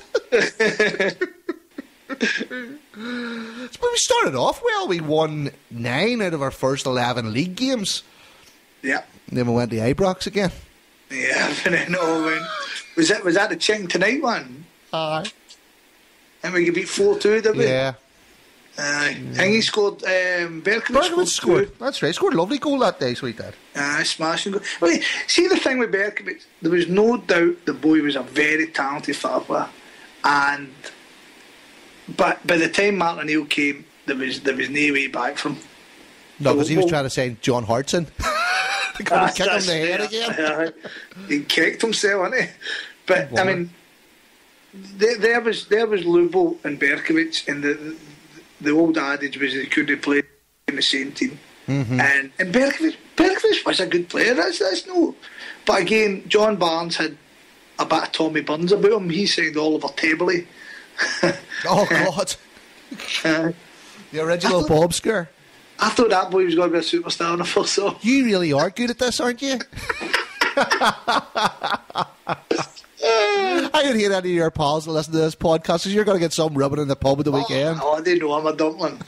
But we started off well. We won 9 out of our first 11 league games. Yeah. And then we went to Ibrox again. Yeah, and then it all went. Was that the Ching tonight one? Aye. And we beat 4-2, did we? Yeah. I think he scored. Berkowitz scored. That's right. Scored a lovely goal that day, sweetheart. Smashing goal. Well, see, the thing with Berkowitz, there was no doubt the boy was a very talented footballer, but by the time Martin O'Neill came, there was no way back from him. No, because he was trying to sign John Hartson. Kick him in the head again. He kicked himself, didn't he? But I mean, there was Lubo and Berkowitz, and the old adage was they couldn't play in the same team. Mm-hmm. And Berkowitz was a good player. That's no. But again, John Barnes had a bit of Tommy Burns about him. He signed Oliver Tabley. Oh God! The original Bobsker. I thought that boy was going to be a superstar in the first song. You really are good at this, aren't you? I can hear any of your pals that listen to this podcast because you're going to get some rubbing in the pub at the weekend. Oh, I didn't know I'm a dumpling.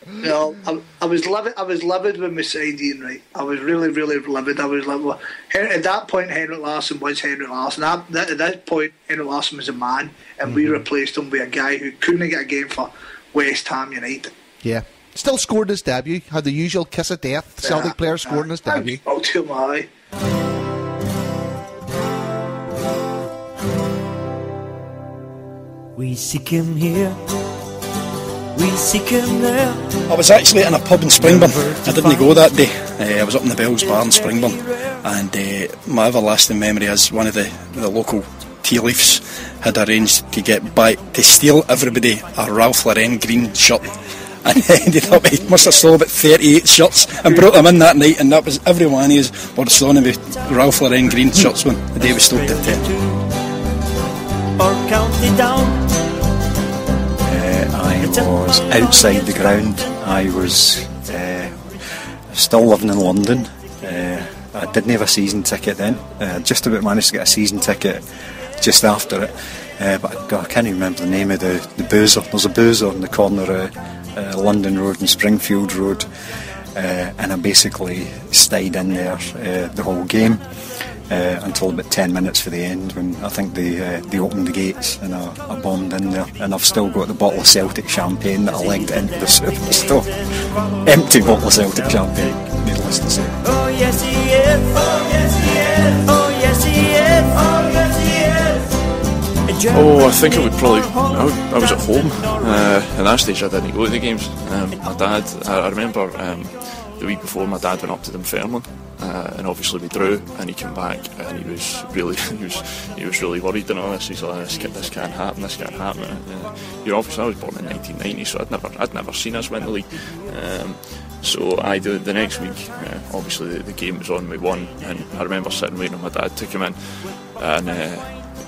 No, I was livid. I was livid when we signed Ian Wright. I was really, really livid. I was like, well, at that point, Henrik Larsson was Henrik Larsson. At that point, Henrik Larsson was a man, and we replaced him with a guy who couldn't get a game for West Ham United. Yeah. Still scored his debut. Had the usual kiss of death. Celtic player scored in his debut. Oh, to my. We seek him here, we seek him there. I was actually in a pub in Springburn. I didn't go that day. I was up in the Bells Bar in Springburn, and my everlasting memory is one of the local tea leafs had arranged to get back to steal everybody a Ralph Lauren green shirt, and ended up he must have stole about 38 shirts and brought them in that night, and that was every one of us were stolen with Ralph Lauren green shirts when the day we stole the 10. Or count it down. I was outside the ground. I was still living in London. I didn't have a season ticket then. Just about managed to get a season ticket just after it. But I can't remember the name of the boozer. There's a boozer on the corner of London Road and Springfield Road. And I basically stayed in there the whole game. Until about 10 minutes for the end, when I think they opened the gates, and I bombed in there, and I've still got the bottle of Celtic champagne that I legged into the superstore. Empty bottle of Celtic champagne, needless to say. Oh yes he is, oh yes he is, oh yes he is, oh yes he is. Oh, I think I would probably. I was at home. At that stage, I didn't go to the games. My dad, I remember the week before, my dad went up to Dunfermline. And obviously we drew, and he came back, and he was really worried and all this. He's like, this can't happen. Obviously I was born in 1990, so I'd never seen us win the league. So the next week, obviously the game was on, we won, and I remember sitting waiting on my dad to come in, and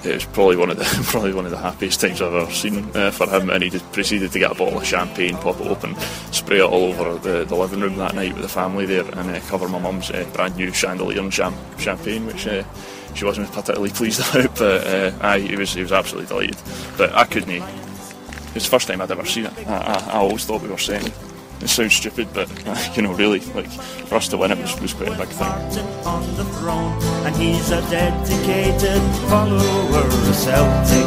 it was probably one of the happiest times I've ever seen for him. And he just proceeded to get a bottle of champagne, pop it open, spray it all over the living room that night with the family there, and cover my mum's brand new chandelier and champagne, which she wasn't particularly pleased about. But he was absolutely delighted. But I couldn't. It was the first time I'd ever seen it. I always thought we were second. It sounds stupid, but really, like, for us to win it was quite a big thing. On the throne, and he's a dedicated follower of Celtic.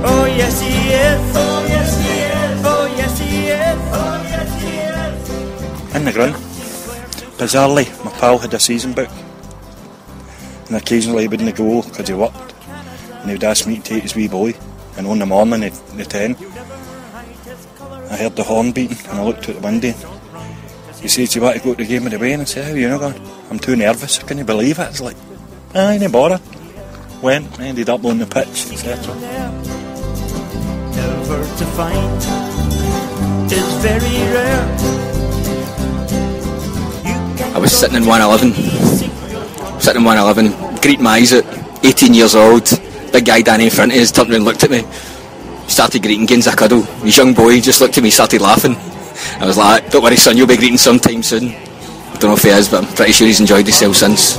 Oh yes he is, oh yes he is, oh yes he is, oh yes he is. In the ground, bizarrely, my pal had a season book, and occasionally he wouldn't go because he worked, and he would ask me to take his wee boy, and on the morning at the 10, I heard the horn beating, and I looked out the window. He said, "Do you want to go to the game of the way?" And I said, "How are you not going?" "I'm too nervous, I couldn't believe it." It's like, I ain't bothered. Went, ended up on the pitch, etc. Never to find is very rare. I was sitting in 111, greeting my eyes out 18 years old, big guy Danny in front of us turned around and looked at me, started greeting, gains a cuddle. His young boy just looked at me, started laughing. I was like, don't worry son, you'll be greeting sometime soon. I don't know if he is, but I'm pretty sure he's enjoyed himself since.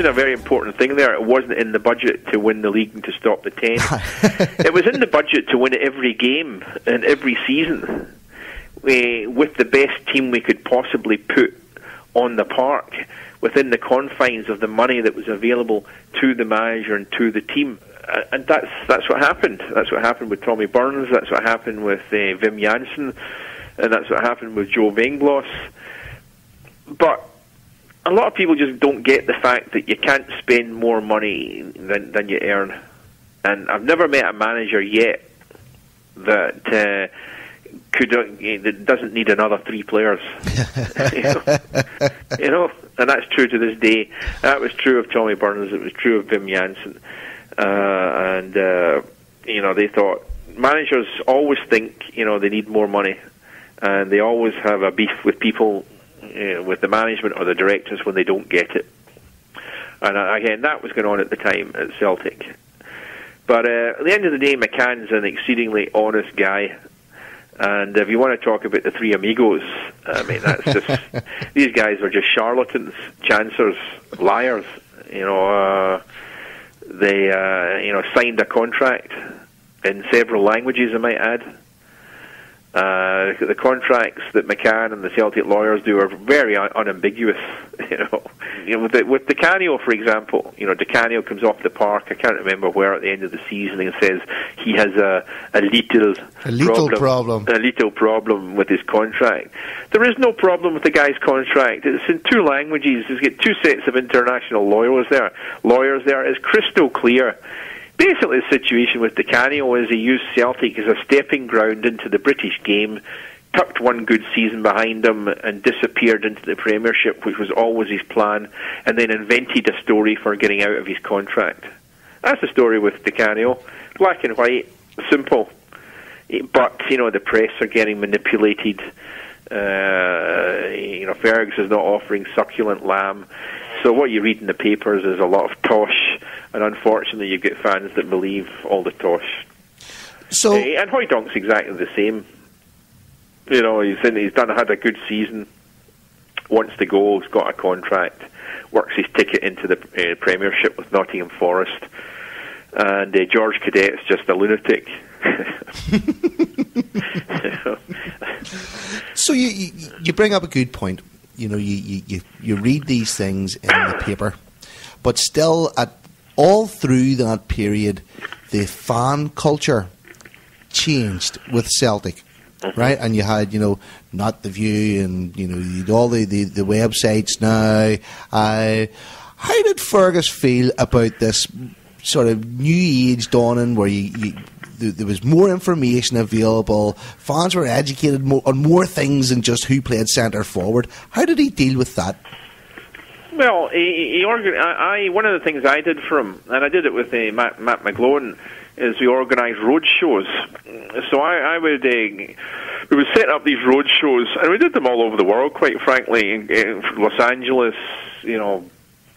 A very important thing there. It wasn't in the budget to win the league and to stop the 10. It was in the budget to win every game and every season with the best team we could possibly put on the park within the confines of the money that was available to the manager and to the team. And that's what happened. That's what happened with Tommy Burns. That's what happened with Wim Janssen, and that's what happened with Joe Venglos. But a lot of people just don't get the fact that you can't spend more money than you earn. And I've never met a manager yet that that doesn't need another 3 players. you know, and that's true to this day. That was true of Tommy Burns. It was true of Wim Janssen. You know, they thought, managers always think, you know, they need more money. And they always have a beef with people, with the management or the directors when they don't get it. And again, that was going on at the time at Celtic. But at the end of the day, McCann's an exceedingly honest guy. And if you want to talk about the 3 amigos, I mean, that's just... these guys were just charlatans, chancers, liars. You know, they signed a contract in several languages, I might add. The contracts that McCann and the Celtic lawyers do are very unambiguous. With Di Canio, for example, Di Canio comes off the park. I can't remember where at the end of the season, and says he has a little problem with his contract. There is no problem with the guy's contract. It's in 2 languages. He's got 2 sets of international lawyers there. It's crystal clear. Basically, the situation with Di Canio is he used Celtic as a stepping ground into the British game, tucked one good season behind him, and disappeared into the Premiership, which was always his plan, and then invented a story for getting out of his contract. That's the story with Di Canio. Black and white, simple. But, the press are getting manipulated. Fergus is not offering succulent lamb. So what you read in the papers is a lot of tosh, and unfortunately you get fans that believe all the tosh. So and Hooydonk's exactly the same. He's had a good season, wants to go, he's got a contract, works his ticket into the Premiership with Nottingham Forest, and George Cadet's just a lunatic. So you bring up a good point. You read these things in the paper, but still, all through that period, the fan culture changed with Celtic, right? And you had, Not The View, and you had all the websites now. How did Fergus feel about this sort of new age dawning, where there was more information available, fans were educated on more things than just who played centre forward? How did he deal with that? Well, one of the things I did for him, and I did it with Matt McGlowan, is we organised road shows. So we would set up these road shows, and we did them all over the world, quite frankly, in Los Angeles,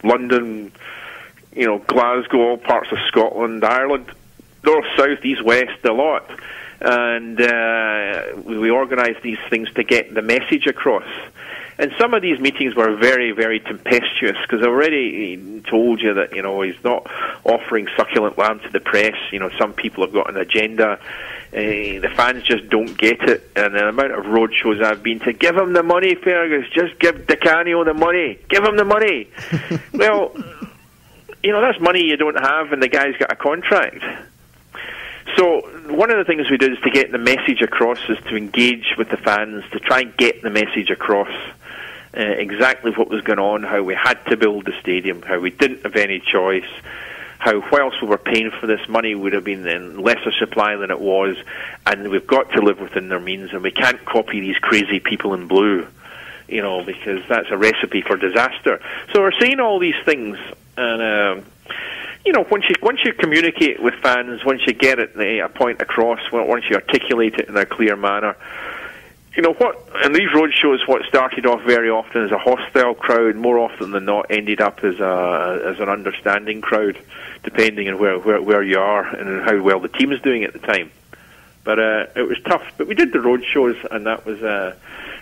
London, Glasgow, all parts of Scotland, Ireland, north, south, east, west, a lot. And we organised these things to get the message across. And some of these meetings were very, very tempestuous, because I already told you that, he's not offering succulent lamb to the press. Some people have got an agenda. The fans just don't get it. And the amount of road shows I've been to, give him the money, Fergus, just give Di Canio the money. Give him the money. Well, that's money you don't have, and the guy's got a contract. So one of the things we did is to get the message across, is to engage with the fans, to try and get the message across, exactly what was going on, how we had to build the stadium, how we didn't have any choice, how whilst we were paying for this, money would have been in lesser supply than it was, and we've got to live within their means, and we can't copy these crazy people in blue, because that's a recipe for disaster. So we're saying all these things, and once you communicate with fans, once you get it a point across, once you articulate it in a clear manner, and these road shows, what started off very often as a hostile crowd, more often than not ended up as an understanding crowd, depending on where you are and how well the team is doing at the time. But it was tough. But we did the road shows, and that was a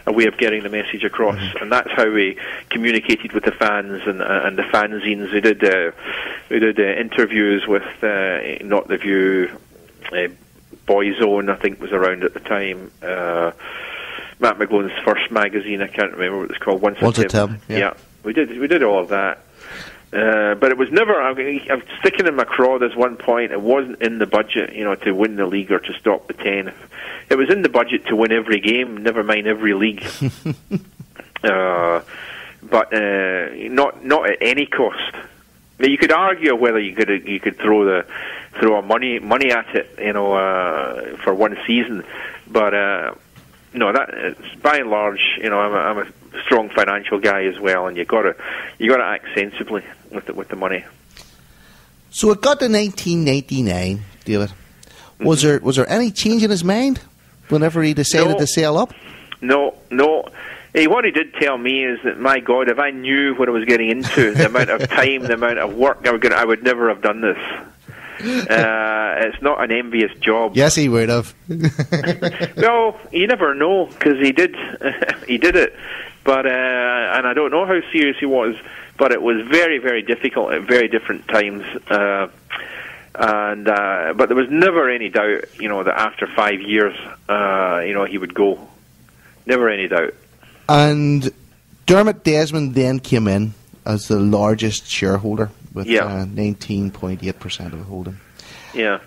way of getting the message across. Mm-hmm. And that's how we communicated with the fans and the fanzines. We did interviews with Not the View, Boyzone, I think was around at the time. Matt McGlone's first magazine, I can't remember what it was called. Once a Tim. Yeah, we did all of that. But it was never. I'm sticking in my craw. There's one point. It wasn't in the budget, to win the league or to stop the 10. It was in the budget to win every game, never mind every league. But not at any cost. Now, you could argue whether you could throw money at it, for one season, but. No, that by and large, I'm a strong financial guy as well, and you got to act sensibly with the money. So it got to 1999, David. Was there any change in his mind whenever he decided to sail up? No. Hey, what he did tell me is that, my God, if I knew what I was getting into, the amount of time, the amount of work I would never have done this. It's not an envious job. Yes, he would have. Well, you never know, because he did it. But and I don't know how serious he was, but it was very, very difficult at very different times. But there was never any doubt, that after 5 years, he would go. Never any doubt. And Dermot Desmond then came in as the largest shareholder with 19.8% of the holding. Yeah.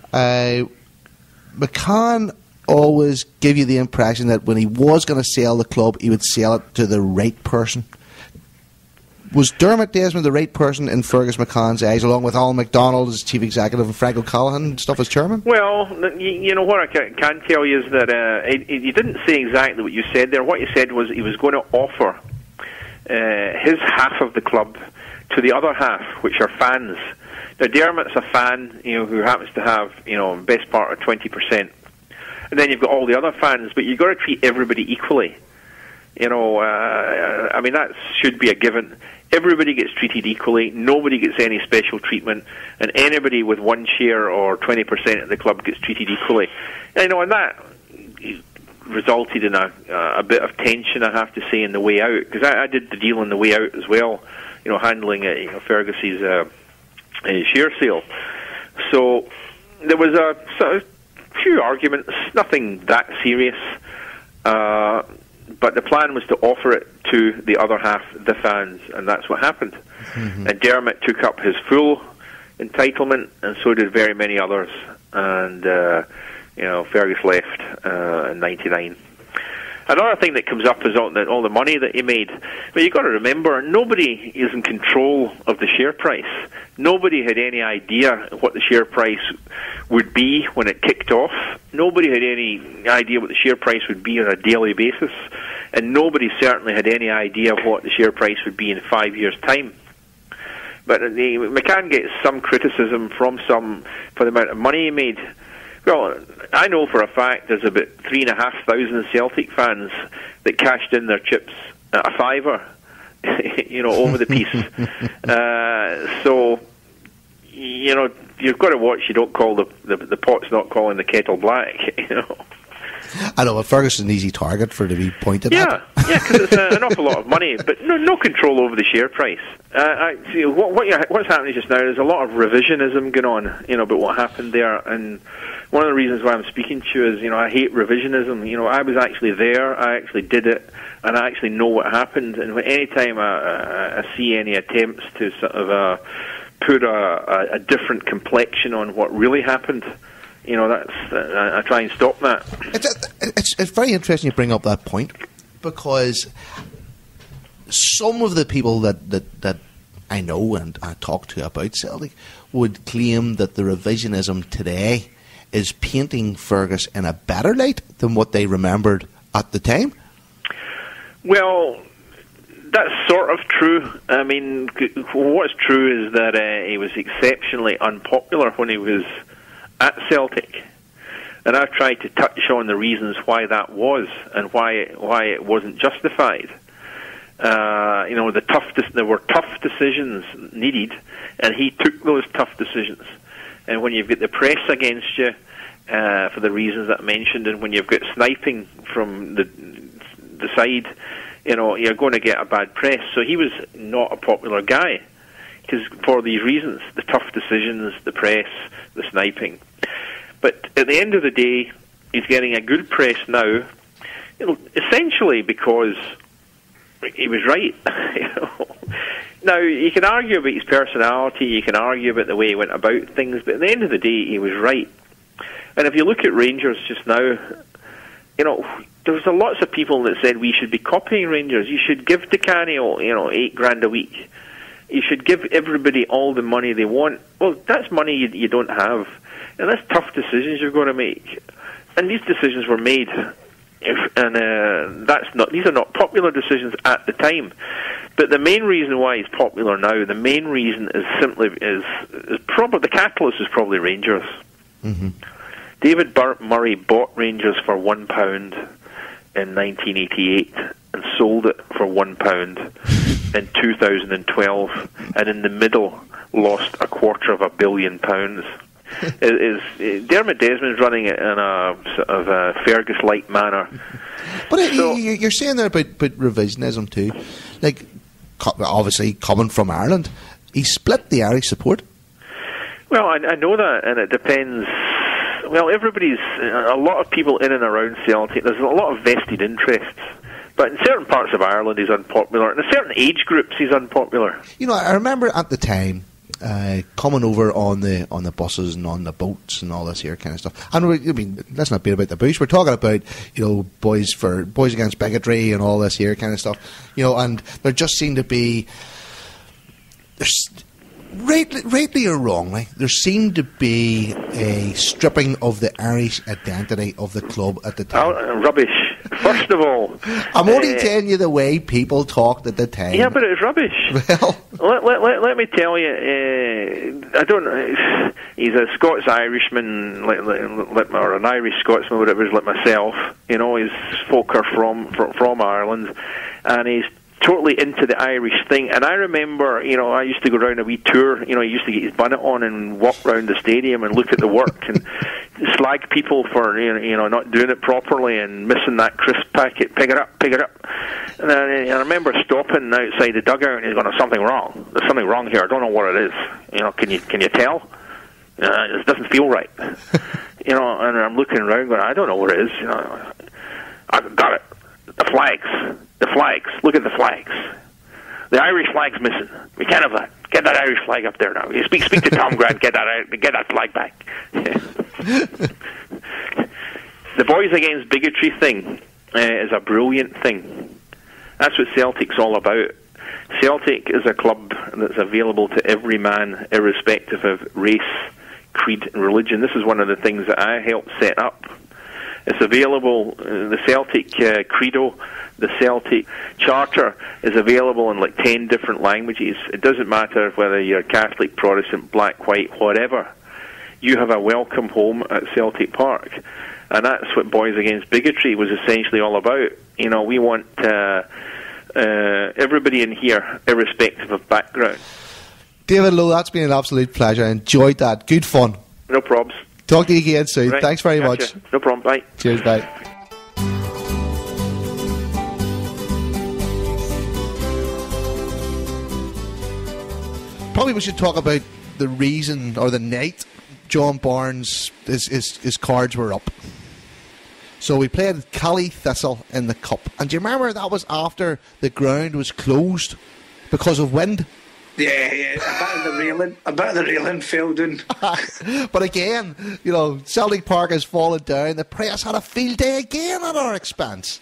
McCann always gave you the impression that when he was going to sell the club, he would sell it to the right person. Was Dermot Desmond the right person in Fergus McCann's eyes, along with Alan MacDonald as chief executive and Frank O'Callaghan and stuff as chairman? Well, what I can tell you is that he didn't say exactly what you said there. What he said was he was going to offer his half of the club to the other half, which are fans. Now, Dermot's a fan, who happens to have, best part of 20%. And then you've got all the other fans, but you've got to treat everybody equally. That should be a given. Everybody gets treated equally. Nobody gets any special treatment, and anybody with one share or 20% of the club gets treated equally. And that resulted in a bit of tension, I have to say, in the way out, because I did the deal on the way out as well. Handling Fergus's share sale. So there was a few arguments, nothing that serious. But the plan was to offer it to the other half, the fans, and that's what happened. Mm-hmm. And Dermot took up his full entitlement, and so did very many others. And Fergus left in '99. Another thing that comes up is all the money that he made. But you've got to remember, nobody is in control of the share price. Nobody had any idea what the share price would be when it kicked off. Nobody had any idea what the share price would be on a daily basis. And nobody certainly had any idea what the share price would be in 5 years' time. But McCann gets some criticism from some for the amount of money he made. Well, I know for a fact there's about 3,500 Celtic fans that cashed in their chips at a $5, over the piece. So, you've got to watch. You don't call the pot's not calling the kettle black. I know, but Fergus is an easy target for to be pointed at. Yeah, because it's an awful lot of money, but no control over the share price. What's happening just now is a lot of revisionism going on, about what happened there. And one of the reasons why I'm speaking to you is, I hate revisionism. I was actually there, I actually did it, and I actually know what happened. And any time I see any attempts to sort of put a different complexion on what really happened, I try and stop that. It's very interesting you bring up that point, because some of the people that I know and I talk to about Celtic would claim that the revisionism today is painting Fergus in a better light than what they remembered at the time. Well, That's sort of true. I mean, what's true is that he was exceptionally unpopular when he was at Celtic. And I've tried to touch on the reasons why that was and why it wasn't justified. There were tough decisions needed, and he took those tough decisions. And when you've got the press against you for the reasons that I mentioned, and when you've got sniping from the side, you're going to get a bad press. So he was not a popular guy because for these reasons, the tough decisions, the press, the sniping. But at the end of the day, he's getting a good press now, essentially because he was right. Now, you can argue about his personality, you can argue about the way he went about things, but at the end of the day, he was right. And if you look at Rangers just now, there's lots of people that said we should be copying Rangers. You should give to Canio, $8,000 a week. You should give everybody all the money they want. Well, that's money you don't have. And that's tough decisions you're going to make. And these decisions were made. These are not popular decisions at the time. But the main reason why he's popular now, the main reason is probably the catalyst is probably Rangers. Mm-hmm. David Murray bought Rangers for £1 in 1988 and sold it for £1 in 2012, and in the middle lost £250 million. Dermot Desmond's running it in a sort of a Fergus-like manner. But you're saying there about revisionism too. Like, obviously coming from Ireland, he split the Irish support. Well, I know that, and it depends. Well, a lot of people in and around Celtic, there's a lot of vested interests. But in certain parts of Ireland, he's unpopular. In certain age groups, he's unpopular. I remember at the time coming over on the buses and on the boats and all this here kind of stuff. And let's not beat about the bush. We're talking about boys against bigotry and all this here kind of stuff. And there just seemed to be rightly or wrongly, there seemed to be a stripping of the Irish identity of the club at the time. Oh, rubbish. First of all, I'm only telling you the way people talked at the time. Yeah, but it's rubbish. Well, let me tell you, I don't know. He's a Scots-Irishman, or an Irish Scotsman, whatever it is, like myself. His folk are from Ireland, and he's totally into the Irish thing. And I remember, I used to go around a wee tour. He used to get his bonnet on and walk around the stadium and look at the work and slag people for not doing it properly and missing that crisp packet. Pick it up. And I remember stopping outside the dugout and he's going, "There's something wrong. There's something wrong here. I don't know what it is. Can you tell? It doesn't feel right." And I'm looking around going, "I don't know what it is. I've got it. The flags. Look at the flags. The Irish flag's missing. We can't have that. Get that Irish flag up there now. You speak to Tom Grant. Get that flag back." The boys against bigotry thing is a brilliant thing. That's what Celtic's all about. Celtic is a club that's available to every man, irrespective of race, creed, and religion. This is one of the things that I helped set up. It's available, the Celtic Credo, the Celtic Charter is available in 10 different languages. It doesn't matter whether you're Catholic, Protestant, black, white, whatever. You have a welcome home at Celtic Park. And that's what Boys Against Bigotry was essentially all about. We want everybody in here, irrespective of background. David Lowe, that's been an absolute pleasure. I enjoyed that. Good fun. No probs. Talk to you again soon. Right. Thanks very much. No problem. Bye. Cheers. Bye. Probably we should talk about the reason or the night John Barnes, his cards were up. So we played Cally Thistle in the Cup. And do you remember that was after the ground was closed because of wind? Yeah, a bit of the railing fell down. But again, Celtic Park has fallen down. The press had a field day again at our expense.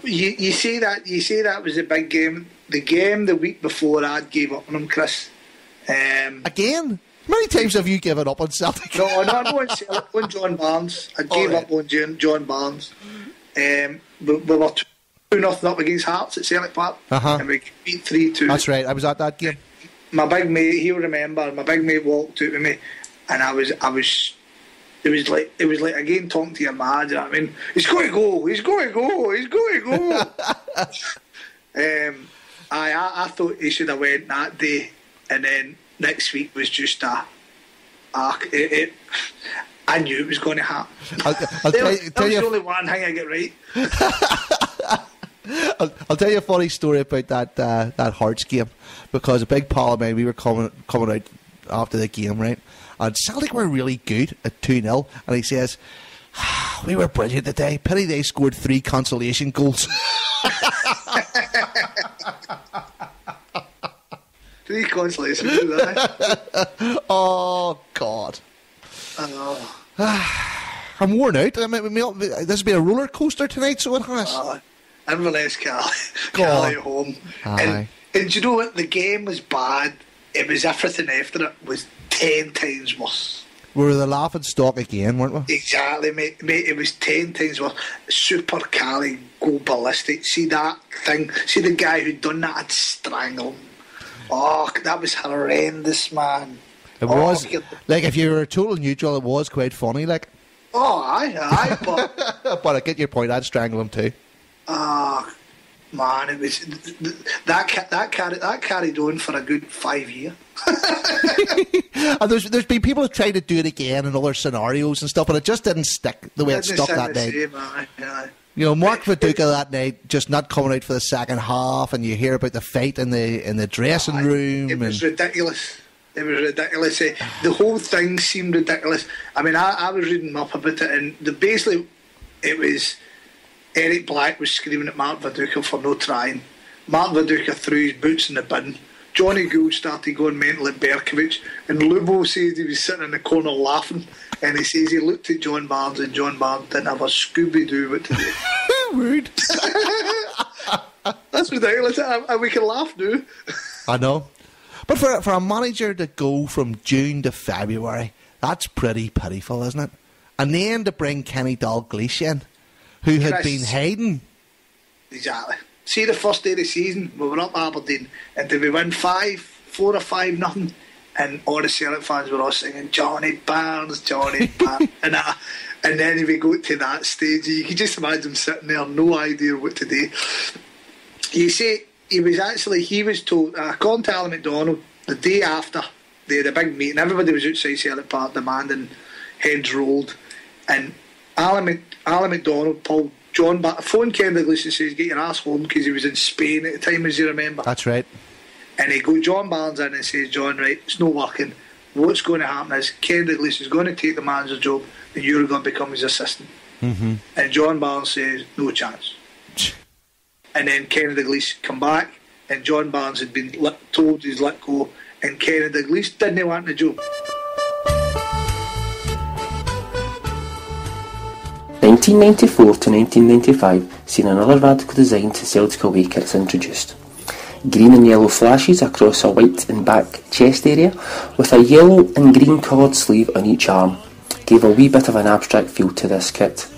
You say that was a big game. The game the week before, I'd gave up on him, Chris. Again? How many times have you given up on Celtic? No, on John Barnes. I gave up on John Barnes. We were 2-0 up against Hearts at Celtic Park, and we beat 3-2. That's right. I was at that game. My big mate, he'll remember. My big mate walked out with me, and I was. It was like again talking to your man. You know what I mean? He's going to go. He's going to go. He's going to go. I thought he should have went that day, and then next week was just I knew it was going to happen. That was the only one thing I get right. I'll tell you a funny story about that Hearts game, because a big pal of mine, we were coming out after the game, right? And Celtic were really good at 2-0, and he says, we were brilliant today. Pity they scored 3 consolation goals. 3 consolation goals, Oh, God. I'm worn out. I mean, this has been a roller coaster tonight, so it has. Inverness, Cali at home. And do you know what? The game was bad. It was everything after it was 10 times worse. We were the laughing stock again, weren't we? Exactly, mate. It was 10 times worse. Super Cali go ballistic. See that thing? See the guy who'd done that? I'd strangle him. Oh, that was horrendous, man. It was. Like, if you were a total neutral, it was quite funny, like. Oh, aye, but... But I get your point. I'd strangle him too. Man, it was that carried on for a good 5 years. And there's been people who tried to do it again in other scenarios and stuff, but it just didn't stick the way it stuck that night. You know, Mark Viduka that night just not coming out for the second half, and you hear about the fight in the dressing room. It was ridiculous. It was ridiculous. The whole thing seemed ridiculous. I mean, I was reading up about it, and basically it was Eric Black was screaming at Mark Viduka for no trying. Mark Viduka threw his boots in the bin. Johnny Gould started going mental at Berkovic, and Lubo says he was sitting in the corner laughing, and he says he looked at John Barnes, and John Barnes didn't have a Scooby-Doo what to do. Rude. That's ridiculous. We can laugh now. I know. But for a manager to go from June to February, that's pretty pitiful, isn't it? And then to bring Kenny Dalglish in, who had been hiding. Exactly. See, the first day of the season, we were up Aberdeen, and did we win 4 or 5-0? And all the Celtic fans were all singing, Johnny Barnes, Johnny Barnes. And then we go to that stage, you can just imagine sitting there, no idea what to do. You see, he was told, according to Alan McDonald, the day after they had a big meeting, everybody was outside Celtic Park demanding heads rolled, and Alan McDonald pulled John phoned Ken Douglas and says, get your ass home, because he was in Spain at the time, as you remember. That's right. And he got John Barnes in and says, John, right, it's not working. What's going to happen is Ken Douglas is going to take the manager's job and you're going to become his assistant. Mm-hmm. And John Barnes says, no chance. And then Ken Douglas come back, and John Barnes had been told he's let go, and Ken Douglas didn't want the job. 1994 to 1995 seen another radical design to Celtic away kits introduced. Green and yellow flashes across a white and back chest area, with a yellow and green coloured sleeve on each arm, gave a wee bit of an abstract feel to this kit.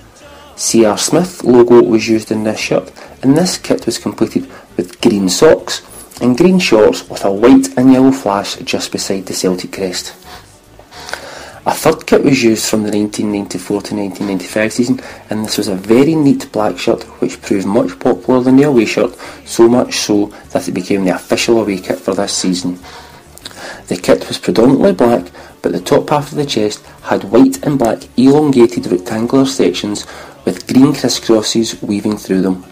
C.R. Smith logo was used in this shirt, and this kit was completed with green socks and green shorts with a white and yellow flash just beside the Celtic crest. A third kit was used from the 1994 to 1995 season, and this was a very neat black shirt which proved much popular than the away shirt, so much so that it became the official away kit for this season. The kit was predominantly black, but the top half of the chest had white and black elongated rectangular sections with green crisscrosses weaving through them.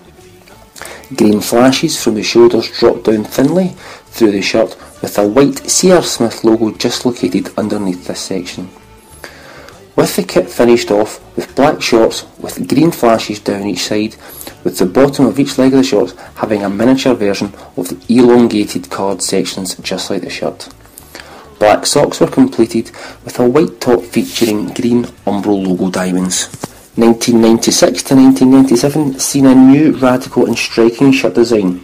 Green flashes from the shoulders dropped down thinly through the shirt, with a white C.R. Smith logo just located underneath this section. With the kit finished off with black shorts with green flashes down each side, with the bottom of each leg of the shorts having a miniature version of the elongated coloured sections just like the shirt. Black socks were completed with a white top featuring green Umbro logo diamonds. 1996 to 1997 seen a new radical and striking shirt design,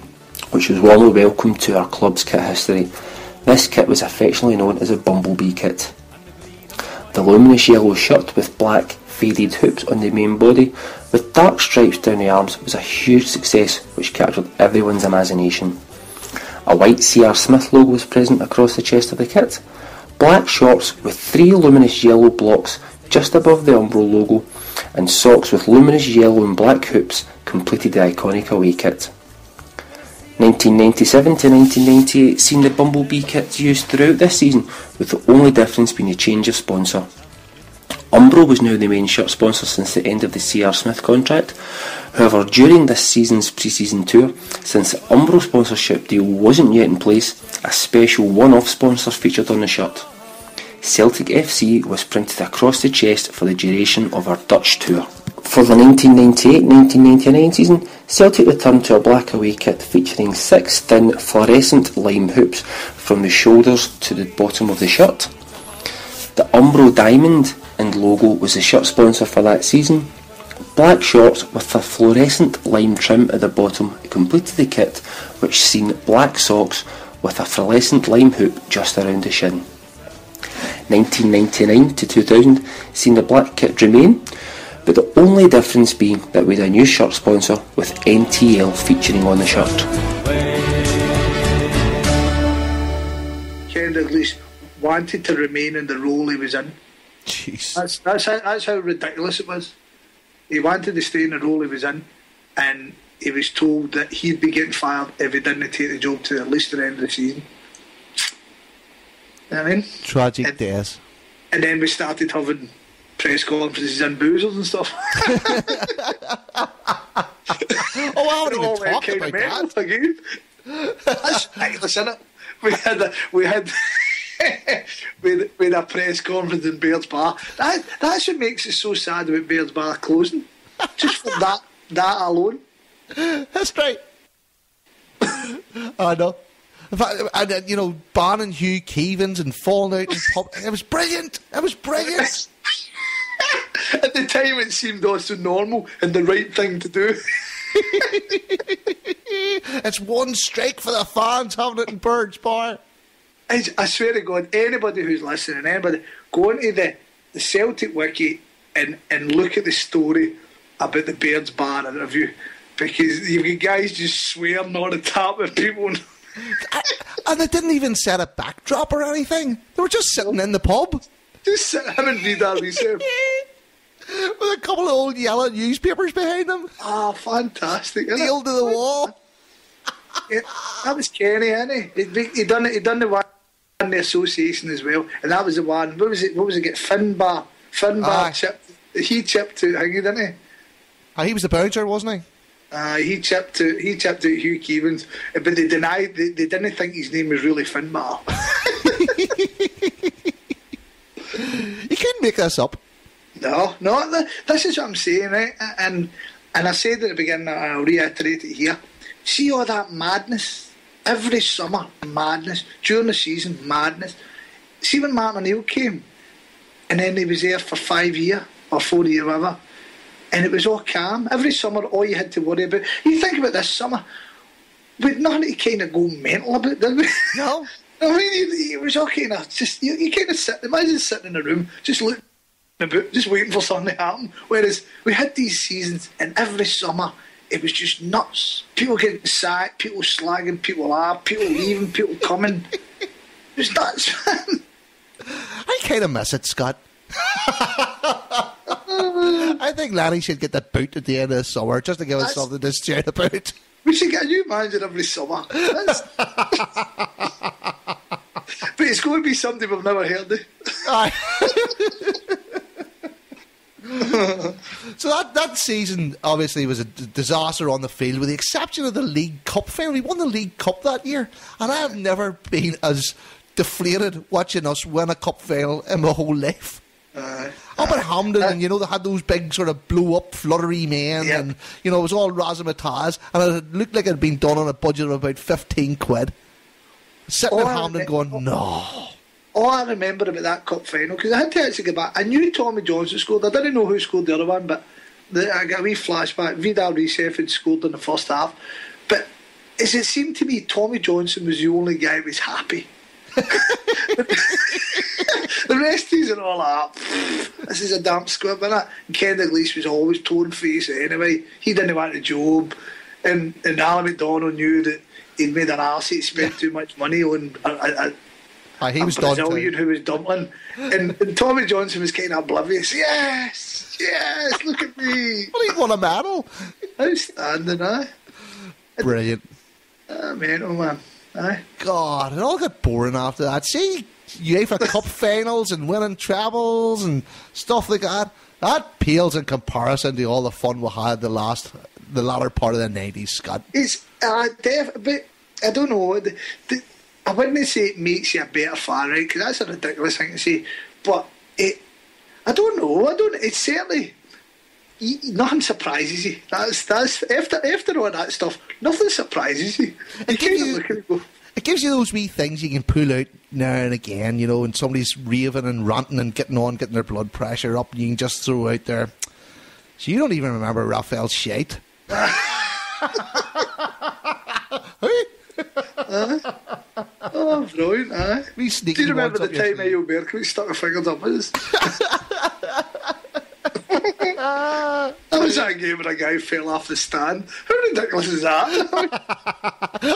which was warmly welcomed to our club's kit history. This kit was affectionately known as a Bumblebee kit. The luminous yellow shirt with black faded hoops on the main body with dark stripes down the arms was a huge success which captured everyone's imagination. A white C.R. Smith logo was present across the chest of the kit. Black shorts with 3 luminous yellow blocks just above the Umbro logo, and socks with luminous yellow and black hoops completed the iconic away kit. 1997 to 1998 seen the Bumblebee kits used throughout this season, with the only difference being a change of sponsor. Umbro was now the main shirt sponsor since the end of the C.R. Smith contract. However, during this season's pre-season tour, since the Umbro sponsorship deal wasn't yet in place, a special one-off sponsor featured on the shirt. Celtic FC was printed across the chest for the duration of our Dutch tour. For the 1998-1999 season, Celtic returned to a black away kit featuring 6 thin fluorescent lime hoops from the shoulders to the bottom of the shirt. The Umbro diamond and logo was the shirt sponsor for that season. Black shorts with a fluorescent lime trim at the bottom completed the kit, which seen black socks with a fluorescent lime hoop just around the shin. 1999 to 2000 seen the black kit remain, but the only difference being that we had a new shirt sponsor with NTL featuring on the shirt. Ken Douglas wanted to remain in the role he was in. Jeez. That's how ridiculous it was. He wanted to stay in the role he was in, and he was told that he'd be getting fired if he didn't take the job to at least the end of the season. You know what I mean? Tragic days. And then we started having press conferences and boozers and stuff. Oh, I haven't even talked about that. Again. That's ridiculous, isn't it? We had a press conference in Baird's Bar. That's what makes it so sad about Baird's Bar closing. Just for that alone. That's right. I know. In fact, and, you know, banning Hugh Keevins and falling out in pub. It was brilliant. It was brilliant. At the time, it seemed also normal and the right thing to do. It's one strike for the fans having it in Bird's Bar. I swear to God, anybody who's listening, go into the Celtic wiki and look at the story about the Bird's Bar interview, because you've got guys just swearing on the tap at people. And they didn't even set a backdrop or anything. They were just sitting in the pub. Just sit him and read that himself. With a couple of old yellow newspapers behind them. Ah, fantastic. Nailed to the wall. Yeah, that was Kenny, isn't he? He done the one in the association as well. And that was the one, what was it get? Finbar chipped. He chipped to Higgy, didn't he? He was the bouncer, wasn't he? He chipped out Hugh Keevins, but they denied. They didn't think his name was really Finbar. You couldn't make this up. No, this is what I'm saying, right? And I said at the beginning, I'll reiterate it here. See all that madness every summer, madness during the season, madness. See when Martin O'Neill came, and then he was there for 5 years or 4 years, whatever. And it was all calm. Every summer, all you had to worry about... You think about this summer, we'd nothing to kind of go mental about, did we? No. I mean, it was all kind of just... You kind of imagine sitting in a room, just looking about, just waiting for something to happen. Whereas we had these seasons, and every summer, it was just nuts. People getting sacked, people slagging people off, people leaving, people coming. It was nuts, man. I kind of miss it, Scott. I think Lanny should get that boot at the end of the summer just to give us something to shout about. We should get a new manager every summer. But it's going to be something we've never heard of. So that season obviously was a disaster on the field, with the exception of the League Cup final. We won the League Cup that year, and I have never been as deflated watching us win a cup final in my whole life. Up at Hampden, and you know, they had those big sort of blow up fluttery men, and you know, it was all razzmatazz, and it looked like it had been done on a budget of about 15 quid. Sitting at Hampden going, no. All I remember about that cup final, because I had to actually go back, I knew Tommy Johnson scored, I didn't know who scored the other one, but I got a wee flashback. Vidal Rousseff had scored in the first half, but as it seemed to me, Tommy Johnson was the only guy who was happy. The rest of these are all like, this is a damp squib, innit? And Ken Dalglish was always torn face anyway. He didn't want a job. And Alan McDonald knew that he'd made an arse, he'd spent too much money on he was a Brazilian who was dumpling. And Tommy Johnson was kind of oblivious. Yes, look at me. Well, he won a medal. Outstanding, aye. Brilliant. Mental, man. Aye. God, it all got boring after that. See, UEFA Cup finals and winning trebles and stuff like that. That pales in comparison to all the fun we had the latter part of the 90s, Scott. It's but I don't know. I wouldn't say it makes you a better fan, right? Because that's a ridiculous thing to say. But I don't know. It's certainly nothing surprises you. That's after all that stuff. Nothing surprises you. It gives you those wee things you can pull out now and again, you know, when somebody's raving and ranting and getting their blood pressure up, and you can just throw out there. So you don't even remember Raphael's shite. Oh, brilliant, aye. Do you remember the time Ayo Berkeley stuck her fingers up his? That was that game where a guy fell off the stand. How ridiculous is that?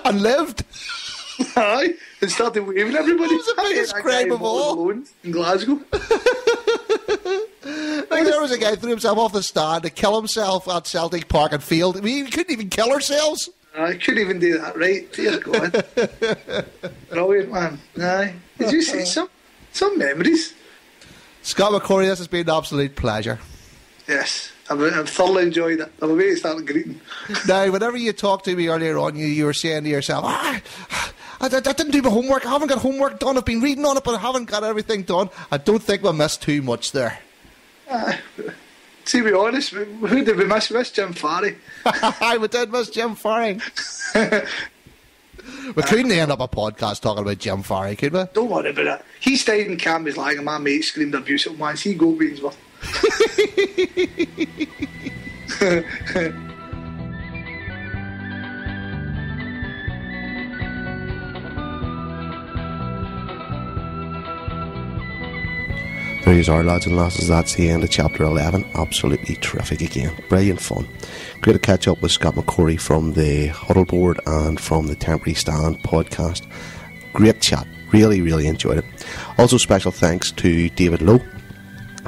And lived. Aye, and started waving everybody. That was the biggest crime of all. In Glasgow. Like there was a guy threw himself off the stand to kill himself at Celtic Park and Field. I mean, we couldn't even kill ourselves. I couldn't even do that, right? Dear God. Brilliant, man. Aye. Did you see some memories? Scott McCorry, this has been an absolute pleasure. Yes, I've thoroughly enjoyed it. I'm about to start greeting. Now, whenever you talked to me earlier on, you were saying to yourself, I didn't do my homework. I haven't got homework done. I've been reading on it, but I haven't got everything done. I don't think we missed too much there. To be honest, who did we miss? We missed Jim Farry. We did miss Jim Farry. We couldn't end up a podcast talking about Jim Farry, could we? Don't worry about it. He stayed in Canby's lying and my mate screamed abuse at him once. He go Beansworth. There you are, lads and lasses. That's the end of chapter 11. Absolutely terrific again. Brilliant fun. Great to catch up with Scott McCorry from the HuddleBoard and from the Temporary Stand podcast. Great chat. Really, really enjoyed it. Also, special thanks to David Lowe,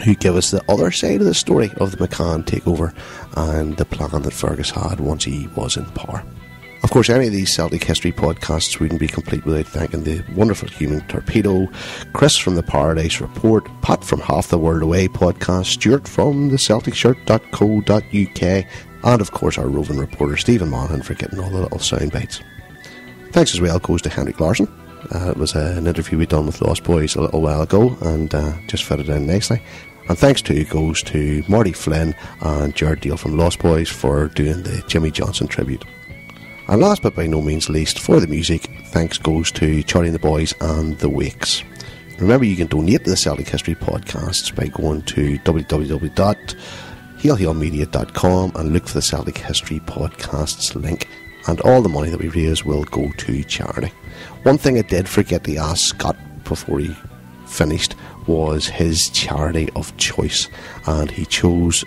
who gave us the other side of the story of the McCann takeover and the plan that Fergus had once he was in power. Of course, any of these Celtic History podcasts wouldn't be complete without thanking the wonderful human Torpedo, Chris from the Paradise Report, Pat from Half the World Away podcast, Stuart from the CelticShirt.co.uk, and of course our roving reporter Stephen Monaghan for getting all the little sound bites. Thanks as well goes to Henrik Larsson. It was an interview we'd done with Lost Boys a little while ago and just fitted in nicely. And thanks too goes to Marty Flynn and Jared Deal from Lost Boys for doing the Jimmy Johnson tribute. And last but by no means least, for the music, thanks goes to Charlie and the Boys and The Wakes. Remember, you can donate to the Celtic History Podcasts by going to www.HailHailMedia.com and look for the Celtic History Podcasts link, and all the money that we raise will go to charity. One thing I did forget to ask Scott before he finished was his charity of choice, and he chose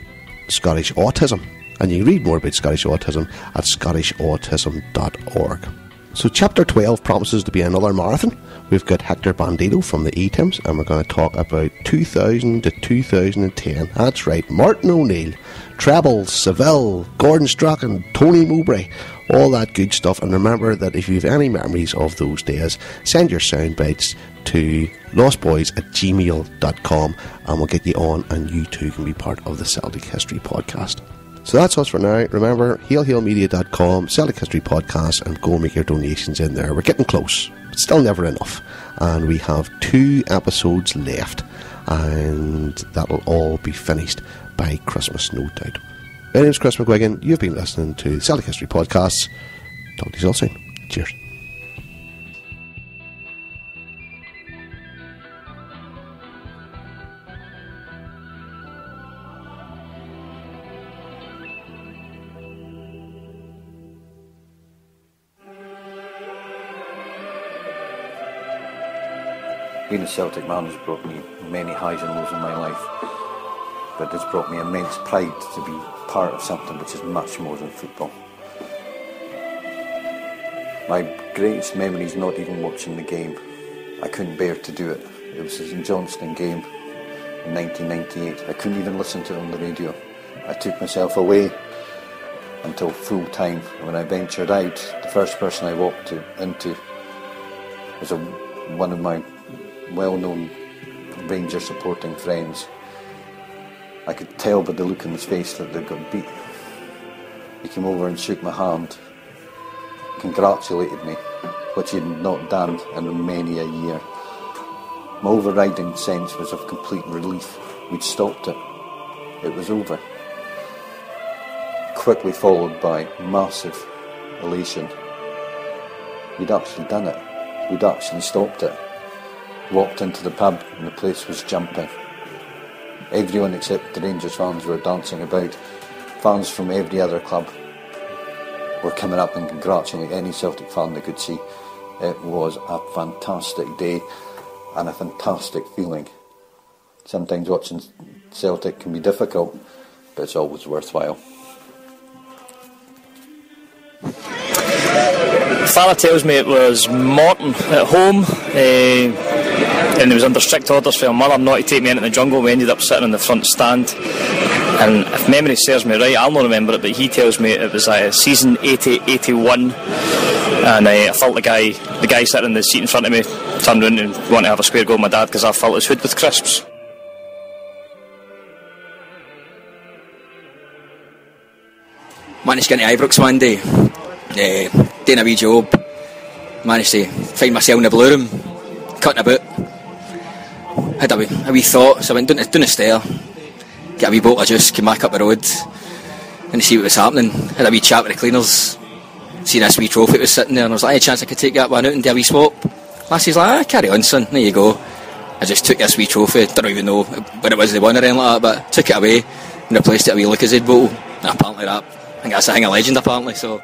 Scottish Autism. And you can read more about Scottish Autism at scottishautism.org. So chapter 12 promises to be another marathon. We've got Hector Bandito from the E-Tims, and we're going to talk about 2000 to 2010. That's right, Martin O'Neill, Treble, Seville, Gordon Strachan, Tony Mowbray, all that good stuff. And remember that if you have any memories of those days, send your sound bites to lostboys@gmail.com and we'll get you on, and you too can be part of the Celtic History Podcast. So that's us for now. Remember, HailHailMedia.com, Celtic History Podcast, and go make your donations in there. We're getting close, but still never enough. And we have 2 episodes left, and that'll all be finished by Christmas, no doubt. My name's Chris McGuigan. You've been listening to Celtic History Podcasts. Talk to you all soon. Cheers. Being a Celtic man has brought me many highs and lows in my life, but it's brought me immense pride to be part of something which is much more than football. My greatest memory is not even watching the game. I couldn't bear to do it. It was the St Johnstone game in 1998. I couldn't even listen to it on the radio. I took myself away until full time. When I ventured out, the first person I walked into was one of my well-known Rangers supporting friends. I could tell by the look in his face that they'd got beat. He came over and shook my hand, congratulated me, which he had not done in many a year. My overriding sense was of complete relief. We'd stopped it. It was over. Quickly followed by massive elation. We'd actually done it. We'd actually stopped it. Walked into the pub and the place was jumping. Everyone except the Rangers fans were dancing about. Fans from every other club were coming up and congratulating any Celtic fan they could see. It was a fantastic day and a fantastic feeling. Sometimes watching Celtic can be difficult, but it's always worthwhile. Father tells me it was Morton at home, and he was under strict orders for her mother not to take me into the jungle. We ended up sitting in the front stand, and if memory serves me right, I'll not remember it, but he tells me it was season 80-81, and I felt the guy sitting in the seat in front of me turned around and wanted to have a square go with my dad because I felt his hood with crisps. Managed to get into Ibrox one day, doing a wee job, managed to find myself in the blue room, cutting about, had a wee thought, so I went down the stair, get a wee bottle of juice, came back up the road, and to see what was happening, had a wee chat with the cleaners, seen this wee trophy that was sitting there, and I was like, any chance I could take that one out and do a wee swap? Lassie's like, carry on son, there you go. I just took this wee trophy, don't even know when it was they won or anything like that, but took it away and replaced it with a wee Lucozade bottle, and apparently that, I think that's a thing of legend apparently, so